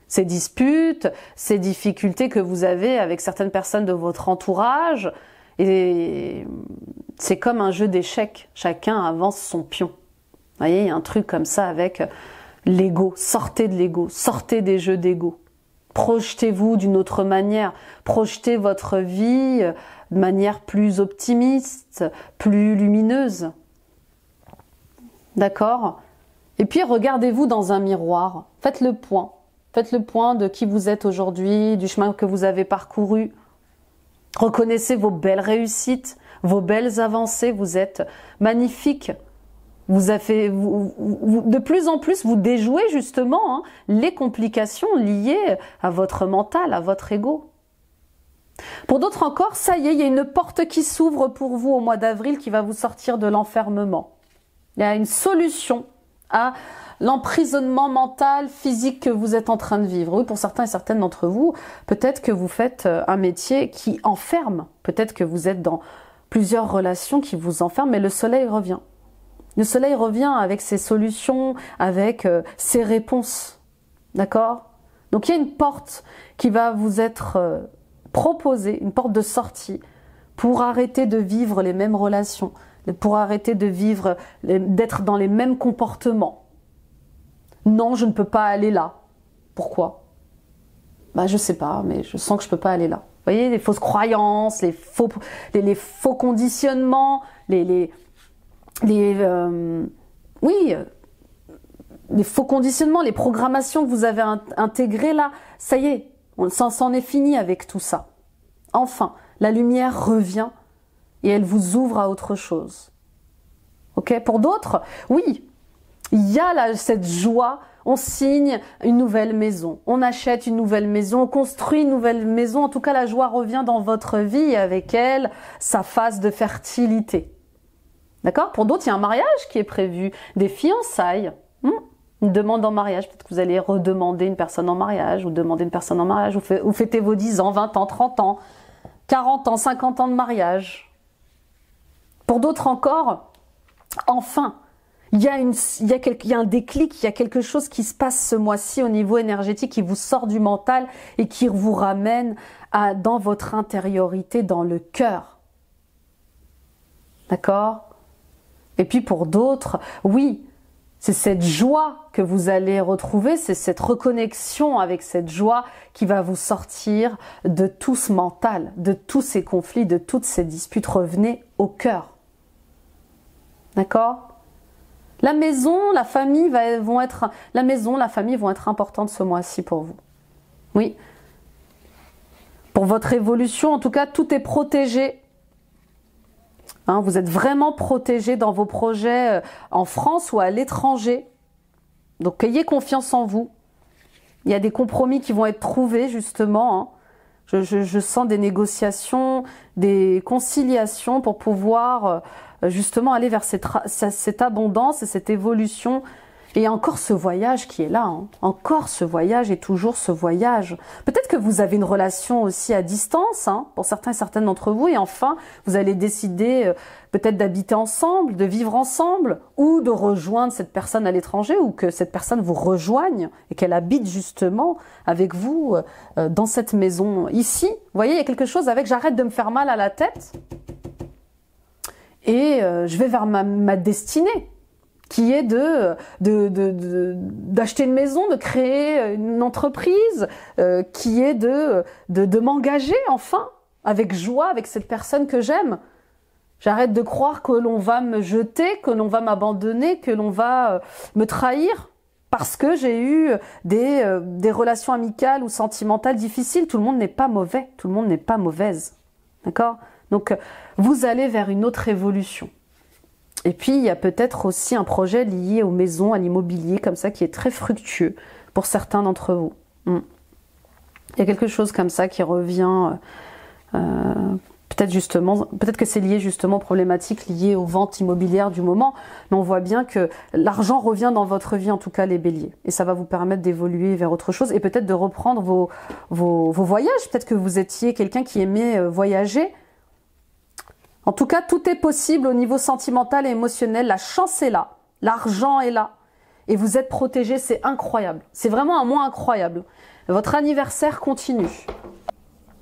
ces disputes, ces difficultés que vous avez avec certaines personnes de votre entourage. Et c'est comme un jeu d'échecs. Chacun avance son pion. Vous voyez, il y a un truc comme ça avec l'ego. Sortez de l'ego, sortez des jeux d'ego. Projetez-vous d'une autre manière. Projetez votre vie de manière plus optimiste, plus lumineuse. D'accord? Et puis regardez-vous dans un miroir. Faites le point. Faites le point de qui vous êtes aujourd'hui, du chemin que vous avez parcouru. Reconnaissez vos belles réussites, vos belles avancées. Vous êtes magnifique. De plus en plus, vous déjouez justement hein, les complications liées à votre mental, à votre ego. Pour d'autres encore, ça y est, il y a une porte qui s'ouvre pour vous au mois d'avril qui va vous sortir de l'enfermement. Il y a une solution à l'emprisonnement mental, physique que vous êtes en train de vivre. Oui, pour certains et certaines d'entre vous, peut-être que vous faites un métier qui enferme. Peut-être que vous êtes dans plusieurs relations qui vous enferment, mais le soleil revient. Le soleil revient avec ses solutions, avec ses réponses. D'accord? Donc il y a une porte qui va vous être proposée, une porte de sortie, pour arrêter de vivre les mêmes relations, pour arrêter de vivre, d'être dans les mêmes comportements. Non, je ne peux pas aller là. Pourquoi? Bah, je sais pas, mais je sens que je peux pas aller là. Vous voyez, les fausses croyances, les faux conditionnements, les faux conditionnements, les programmations que vous avez intégrées là, ça y est, on s'en est fini avec tout ça. Enfin, la lumière revient et elle vous ouvre à autre chose. Ok? Pour d'autres, oui, il y a là cette joie. On signe une nouvelle maison, on achète une nouvelle maison, on construit une nouvelle maison. En tout cas, la joie revient dans votre vie et avec elle, sa phase de fertilité. D'accord? Pour d'autres, il y a un mariage qui est prévu, des fiançailles, une demande en mariage. Peut-être que vous allez redemander une personne en mariage ou demander une personne en mariage. Vous fêtez vos 10 ans, 20 ans, 30 ans, 40 ans, 50 ans de mariage. Pour d'autres encore, enfin, il y a un déclic, il y a quelque chose qui se passe ce mois-ci au niveau énergétique qui vous sort du mental et qui vous ramène dans votre intériorité, dans le cœur. D'accord? Et puis pour d'autres, oui, c'est cette joie que vous allez retrouver, c'est cette reconnexion avec cette joie qui va vous sortir de tout ce mental, de tous ces conflits, de toutes ces disputes. Revenez au cœur. D'accord? La maison, la famille vont être importantes ce mois-ci pour vous. Oui. Pour votre évolution, en tout cas, tout est protégé. Hein, vous êtes vraiment protégé dans vos projets en France ou à l'étranger. Donc, ayez confiance en vous. Il y a des compromis qui vont être trouvés, justement. Hein. Je sens des négociations, des conciliations pour pouvoir justement aller vers cette abondance et cette évolution. Et encore ce voyage qui est là. Hein. Encore ce voyage et toujours ce voyage. Peut-être que vous avez une relation aussi à distance, hein, pour certains et certaines d'entre vous. Et enfin, vous allez décider peut-être d'habiter ensemble, de vivre ensemble, ou de rejoindre cette personne à l'étranger, ou que cette personne vous rejoigne et qu'elle habite justement avec vous dans cette maison. Ici, vous voyez, il y a quelque chose avec j'arrête de me faire mal à la tête et je vais vers ma destinée, qui est d'acheter une maison, de créer une entreprise, qui est de m'engager enfin, avec joie, avec cette personne que j'aime. J'arrête de croire que l'on va me jeter, que l'on va m'abandonner, que l'on va me trahir, parce que j'ai eu des relations amicales ou sentimentales difficiles. Tout le monde n'est pas mauvais, tout le monde n'est pas mauvaise. D'accord? Donc, vous allez vers une autre évolution. Et puis, il y a peut-être aussi un projet lié aux maisons, à l'immobilier, comme ça, qui est très fructueux pour certains d'entre vous. Il y a quelque chose comme ça qui revient, peut-être que c'est lié justement aux problématiques liées aux ventes immobilières du moment, mais on voit bien que l'argent revient dans votre vie, en tout cas les béliers. Et ça va vous permettre d'évoluer vers autre chose et peut-être de reprendre vos voyages. Peut-être que vous étiez quelqu'un qui aimait voyager. En tout cas, tout est possible au niveau sentimental et émotionnel. La chance est là, l'argent est là. Et vous êtes protégé, c'est incroyable. C'est vraiment un mois incroyable. Votre anniversaire continue.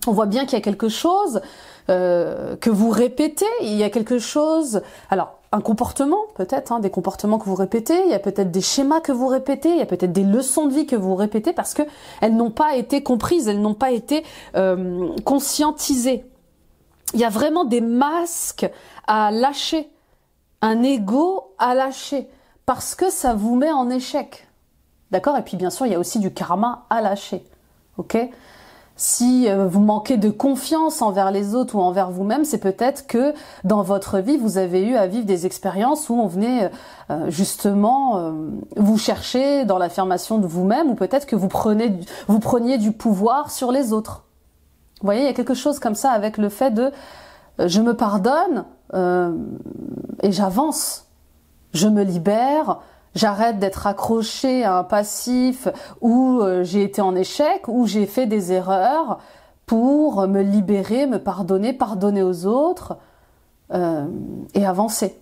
On voit bien qu'il y a quelque chose que vous répétez. Il y a quelque chose... Alors, un comportement peut-être, hein, des comportements que vous répétez. Il y a peut-être des schémas que vous répétez. Il y a peut-être des leçons de vie que vous répétez parce qu'elles n'ont pas été comprises, elles n'ont pas été conscientisées. Il y a vraiment des masques à lâcher, un ego à lâcher, parce que ça vous met en échec. D'accord? Et puis bien sûr, il y a aussi du karma à lâcher. Ok? Si vous manquez de confiance envers les autres ou envers vous-même, c'est peut-être que dans votre vie, vous avez eu à vivre des expériences où on venait justement vous chercher dans l'affirmation de vous-même, ou peut-être que vous preniez du pouvoir sur les autres. Vous voyez, il y a quelque chose comme ça avec le fait de je me pardonne et j'avance. Je me libère, j'arrête d'être accroché à un passif où j'ai été en échec, où j'ai fait des erreurs pour me libérer, me pardonner, pardonner aux autres et avancer.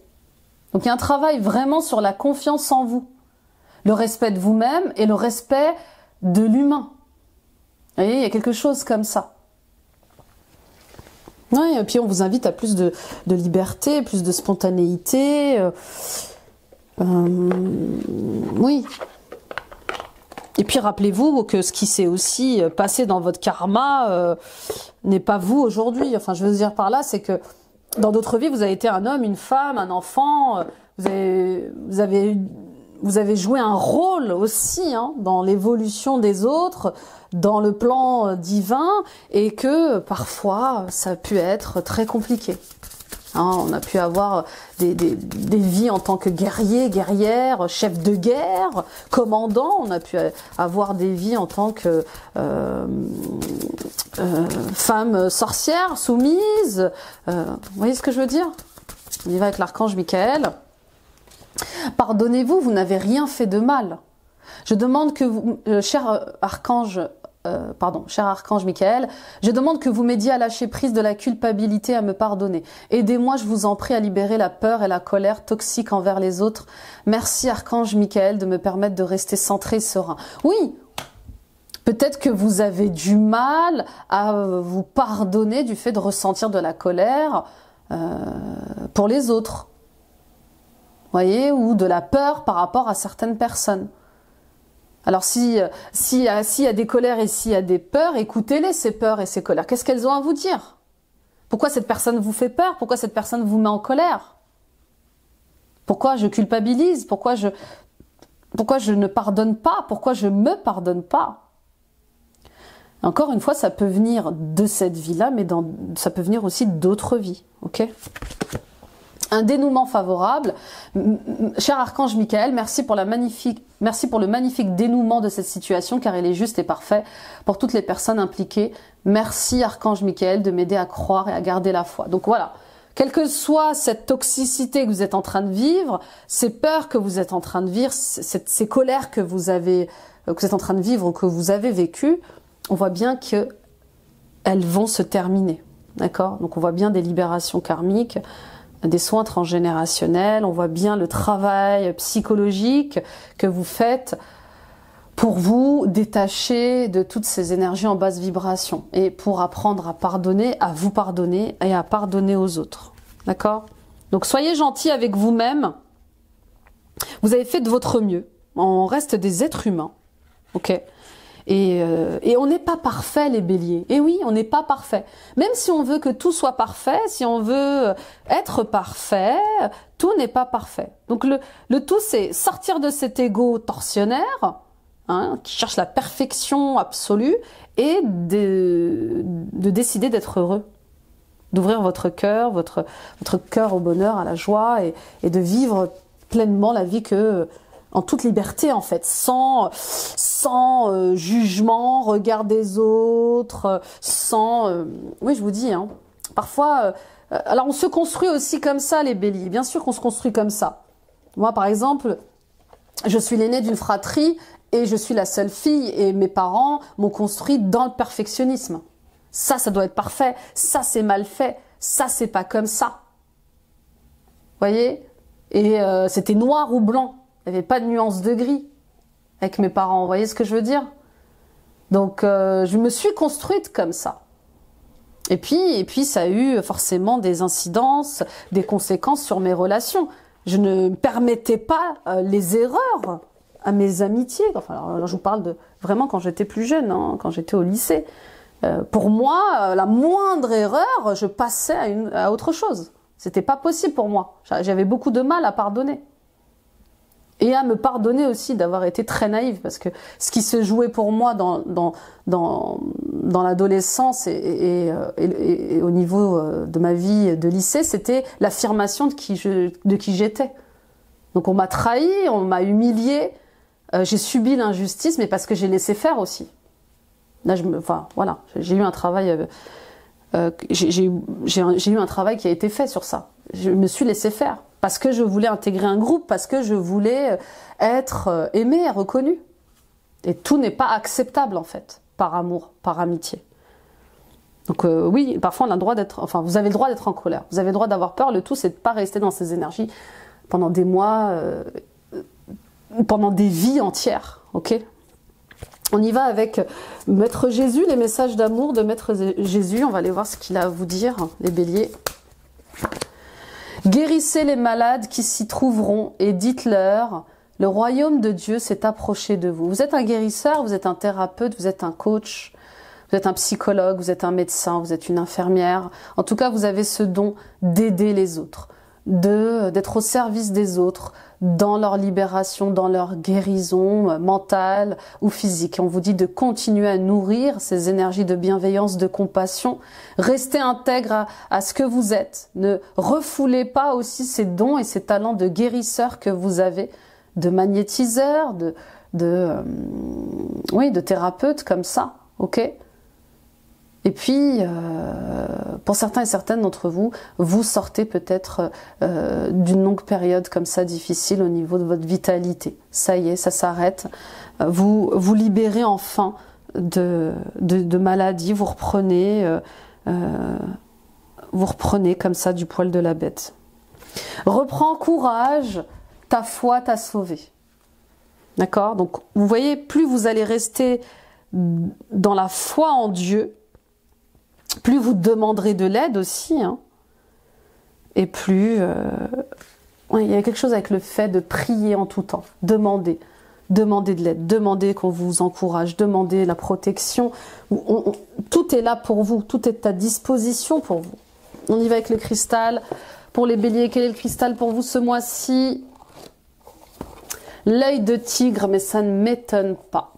Donc il y a un travail vraiment sur la confiance en vous, le respect de vous-même et le respect de l'humain. Vous voyez, il y a quelque chose comme ça. Oui, et puis on vous invite à plus de liberté, plus de spontanéité. Oui. Et puis rappelez-vous que ce qui s'est aussi passé dans votre karma n'est pas vous aujourd'hui. Enfin, je veux dire par là, c'est que dans d'autres vies, vous avez été un homme, une femme, un enfant. Vous avez joué un rôle aussi hein, dans l'évolution des autres, dans le plan divin, et que parfois ça a pu être très compliqué. Hein, on a pu avoir des vies en tant que guerrier, guerrière, chef de guerre, commandant. On a pu avoir des vies en tant que femme sorcière, soumise. Vous voyez ce que je veux dire? On y va avec l'archange Michael. Pardonnez-vous, vous n'avez rien fait de mal. Je demande que vous, cher archange Michael, je demande que vous m'aidiez à lâcher prise de la culpabilité, à me pardonner. Aidez-moi, je vous en prie, à libérer la peur et la colère toxique envers les autres. Merci, archange Michael, de me permettre de rester centré et serein. Oui, peut-être que vous avez du mal à vous pardonner du fait de ressentir de la colère pour les autres. Voyez, ou de la peur par rapport à certaines personnes. Alors s'il y a des colères et s'il y a des peurs, écoutez-les, ces peurs et ces colères. Qu'est-ce qu'elles ont à vous dire? Pourquoi cette personne vous fait peur? Pourquoi cette personne vous met en colère? Pourquoi je culpabilise? Pourquoi je ne pardonne pas? Pourquoi je me pardonne pas? Encore une fois, ça peut venir de cette vie-là, mais ça peut venir aussi d'autres vies. Ok? Un dénouement favorable. Cher archange Michael, merci pour le magnifique dénouement de cette situation, car il est juste et parfait pour toutes les personnes impliquées. Merci archange Michael de m'aider à croire et à garder la foi. Donc voilà, quelle que soit cette toxicité que vous êtes en train de vivre, ces peurs que vous êtes en train de vivre, ces colères que vous êtes en train de vivre ou que vous avez vécues, on voit bien que elles vont se terminer. D'accord? Donc on voit bien des libérations karmiques, des soins transgénérationnels, on voit bien le travail psychologique que vous faites pour vous détacher de toutes ces énergies en basse vibration et pour apprendre à pardonner, à vous pardonner et à pardonner aux autres. D'accord? Donc soyez gentils avec vous-même. Vous avez fait de votre mieux. On reste des êtres humains. Ok? Et on n'est pas parfait, les béliers. Et oui, on n'est pas parfait. Même si on veut que tout soit parfait, si on veut être parfait, tout n'est pas parfait. Donc le tout, c'est sortir de cet ego tortionnaire, hein, qui cherche la perfection absolue, et de décider d'être heureux. D'ouvrir votre cœur au bonheur, à la joie, et de vivre pleinement la vie en toute liberté en fait, sans jugement, regard des autres, oui je vous dis, hein, parfois, alors on se construit aussi comme ça les béliers, bien sûr qu'on se construit comme ça. Moi par exemple, je suis l'aînée d'une fratrie et je suis la seule fille et mes parents m'ont construit dans le perfectionnisme. Ça doit être parfait, ça c'est mal fait, ça c'est pas comme ça. Voyez? Et c'était noir ou blanc. Il n'y avait pas de nuance de gris avec mes parents, vous voyez ce que je veux dire? Donc je me suis construite comme ça. Et puis ça a eu forcément des incidences, des conséquences sur mes relations. Je ne permettais pas les erreurs à mes amitiés. Enfin, alors, je vous parle de vraiment quand j'étais plus jeune, hein, quand j'étais au lycée. Pour moi, la moindre erreur, je passais à autre chose. C'était pas possible pour moi. J'avais beaucoup de mal à pardonner. Et à me pardonner aussi d'avoir été très naïve, parce que ce qui se jouait pour moi dans l'adolescence et au niveau de ma vie de lycée, c'était l'affirmation de qui j'étais. Donc on m'a trahi, on m'a humilié, j'ai subi l'injustice, mais parce que j'ai laissé faire aussi. Là, voilà, j'ai eu un travail, j'ai eu un travail qui a été fait sur ça. Je me suis laissé faire. Parce que je voulais intégrer un groupe, parce que je voulais être aimée, reconnue. Et tout n'est pas acceptable en fait, par amour, par amitié. Donc oui, parfois on a le droit d'être, enfin vous avez le droit d'être en colère, vous avez le droit d'avoir peur, le tout c'est de ne pas rester dans ces énergies pendant des mois, pendant des vies entières, ok? On y va avec Maître Jésus, les messages d'amour de Maître Jésus, on va aller voir ce qu'il a à vous dire, les béliers. Guérissez les malades qui s'y trouveront et dites-leur, le royaume de Dieu s'est approché de vous. Vous êtes un guérisseur, vous êtes un thérapeute, vous êtes un coach, vous êtes un psychologue, vous êtes un médecin, vous êtes une infirmière. En tout cas, vous avez ce don d'aider les autres. d'être au service des autres dans leur libération, dans leur guérison mentale ou physique. On vous dit de continuer à nourrir ces énergies de bienveillance, de compassion. Restez intègre à ce que vous êtes. Ne refoulez pas aussi ces dons et ces talents de guérisseur que vous avez, de magnétiseur, de thérapeute comme ça, ok? Et puis, pour certains et certaines d'entre vous, vous sortez peut-être d'une longue période comme ça difficile au niveau de votre vitalité. Ça y est, ça s'arrête. Vous vous libérez enfin de maladies, vous reprenez comme ça du poil de la bête. Reprends courage, ta foi t'a sauvé. D'accord? Donc, vous voyez, plus vous allez rester dans la foi en Dieu, plus vous demanderez de l'aide aussi, hein, et plus... il y a quelque chose avec le fait de prier en tout temps, demander de l'aide, demander qu'on vous encourage, demander la protection. Tout est là pour vous, tout est à disposition pour vous. On y va avec le cristal. Pour les béliers, quel est le cristal pour vous ce mois-ci? L'œil de tigre, mais ça ne m'étonne pas.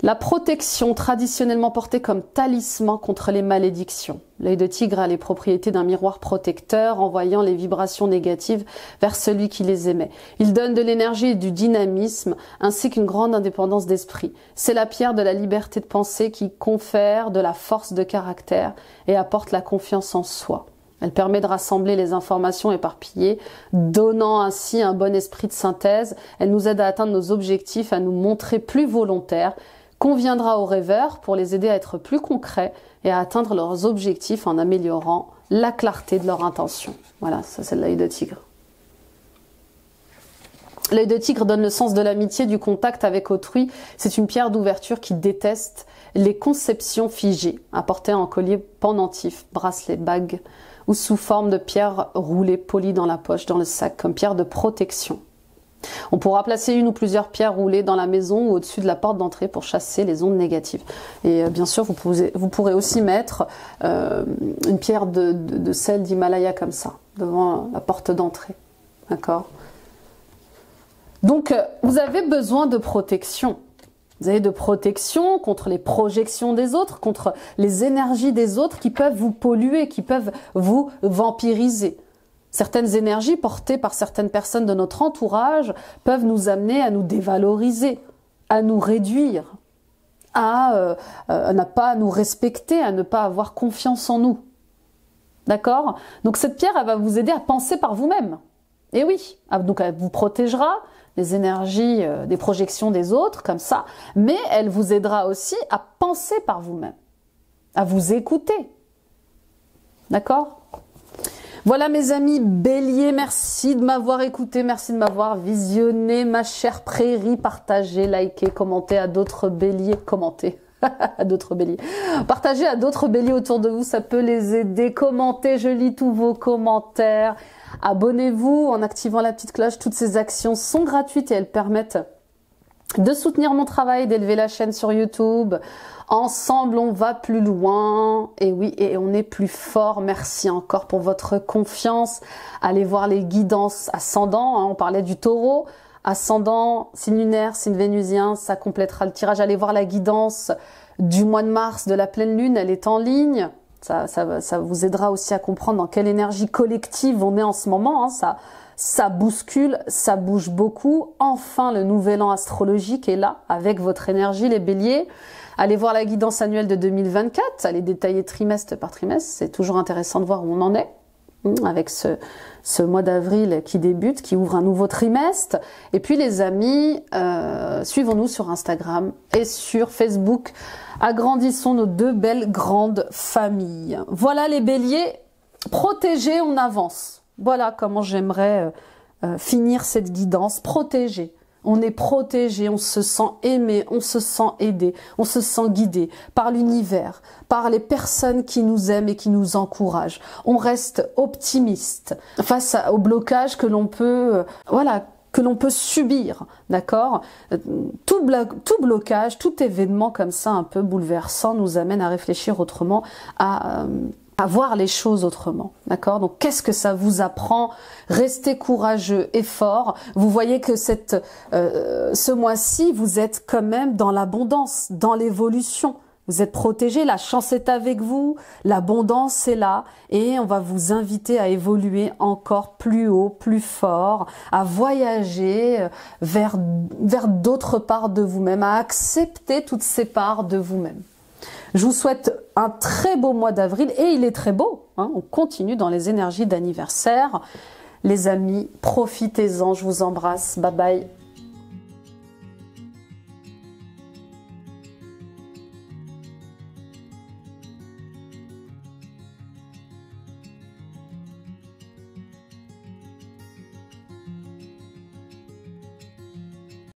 La protection, traditionnellement portée comme talisman contre les malédictions. L'œil de tigre a les propriétés d'un miroir protecteur, envoyant les vibrations négatives vers celui qui les émet. Il donne de l'énergie et du dynamisme, ainsi qu'une grande indépendance d'esprit. C'est la pierre de la liberté de penser qui confère de la force de caractère et apporte la confiance en soi. Elle permet de rassembler les informations éparpillées, donnant ainsi un bon esprit de synthèse. Elle nous aide à atteindre nos objectifs, à nous montrer plus volontaires, conviendra aux rêveurs pour les aider à être plus concrets et à atteindre leurs objectifs en améliorant la clarté de leur intention. Voilà, ça c'est l'œil de tigre. L'œil de tigre donne le sens de l'amitié, du contact avec autrui. C'est une pierre d'ouverture qui déteste les conceptions figées, apportées en collier pendentif, bracelet, bague, ou sous forme de pierre roulée, polie dans la poche, dans le sac, comme pierre de protection. On pourra placer une ou plusieurs pierres roulées dans la maison ou au-dessus de la porte d'entrée pour chasser les ondes négatives. Et bien sûr, vous pourrez aussi mettre une pierre de sel d'Himalaya comme ça, devant la porte d'entrée. D'accord? Donc, vous avez besoin de protection. Vous avez de protection contre les projections des autres, contre les énergies des autres qui peuvent vous polluer, qui peuvent vous vampiriser. Certaines énergies portées par certaines personnes de notre entourage peuvent nous amener à nous dévaloriser, à nous réduire, à ne pas nous respecter, à ne pas avoir confiance en nous. D'accord? Donc cette pierre, elle va vous aider à penser par vous-même. Et oui, donc elle vous protégera des énergies, des projections des autres, comme ça, mais elle vous aidera aussi à penser par vous-même, à vous écouter. D'accord? Voilà mes amis béliers, merci de m'avoir écouté, merci de m'avoir visionné, ma chère prairie, partagez, likez, commentez à d'autres béliers, commentez à d'autres béliers. Partagez à d'autres béliers autour de vous, ça peut les aider, commentez, je lis tous vos commentaires, abonnez-vous en activant la petite cloche, toutes ces actions sont gratuites et elles permettent de soutenir mon travail, d'élever la chaîne sur YouTube. Ensemble, on va plus loin. Et oui, et on est plus fort. Merci encore pour votre confiance. Allez voir les guidances ascendants. Hein, on parlait du taureau. Ascendant, signe lunaire, signe vénusien, ça complétera le tirage. Allez voir la guidance du mois de mars de la pleine lune. Elle est en ligne. Ça vous aidera aussi à comprendre dans quelle énergie collective on est en ce moment. Hein, ça bouscule, ça bouge beaucoup. Enfin, le nouvel an astrologique est là avec votre énergie, les béliers. Allez voir la guidance annuelle de 2024, allez détailler trimestre par trimestre. C'est toujours intéressant de voir où on en est avec ce mois d'avril qui débute, qui ouvre un nouveau trimestre. Et puis les amis, suivons-nous sur Instagram et sur Facebook. Agrandissons nos deux belles grandes familles. Voilà les béliers, protégés, on avance. Voilà comment j'aimerais finir cette guidance, protégés. On est protégé, on se sent aimé, on se sent aidé, on se sent guidé par l'univers, par les personnes qui nous aiment et qui nous encouragent. On reste optimiste face au blocage que l'on peut, que l'on peut subir, d'accord? Tout blocage, tout événement comme ça un peu bouleversant nous amène à réfléchir autrement, à à voir les choses autrement, d'accord? Donc, qu'est-ce que ça vous apprend? Restez courageux et fort. Vous voyez que ce mois-ci, vous êtes quand même dans l'abondance, dans l'évolution. Vous êtes protégés, la chance est avec vous, l'abondance est là et on va vous inviter à évoluer encore plus haut, plus fort, à voyager vers d'autres parts de vous-même, à accepter toutes ces parts de vous-même. Je vous souhaite un très beau mois d'avril et il est très beau, hein, on continue dans les énergies d'anniversaire. Les amis, profitez-en, je vous embrasse, bye bye.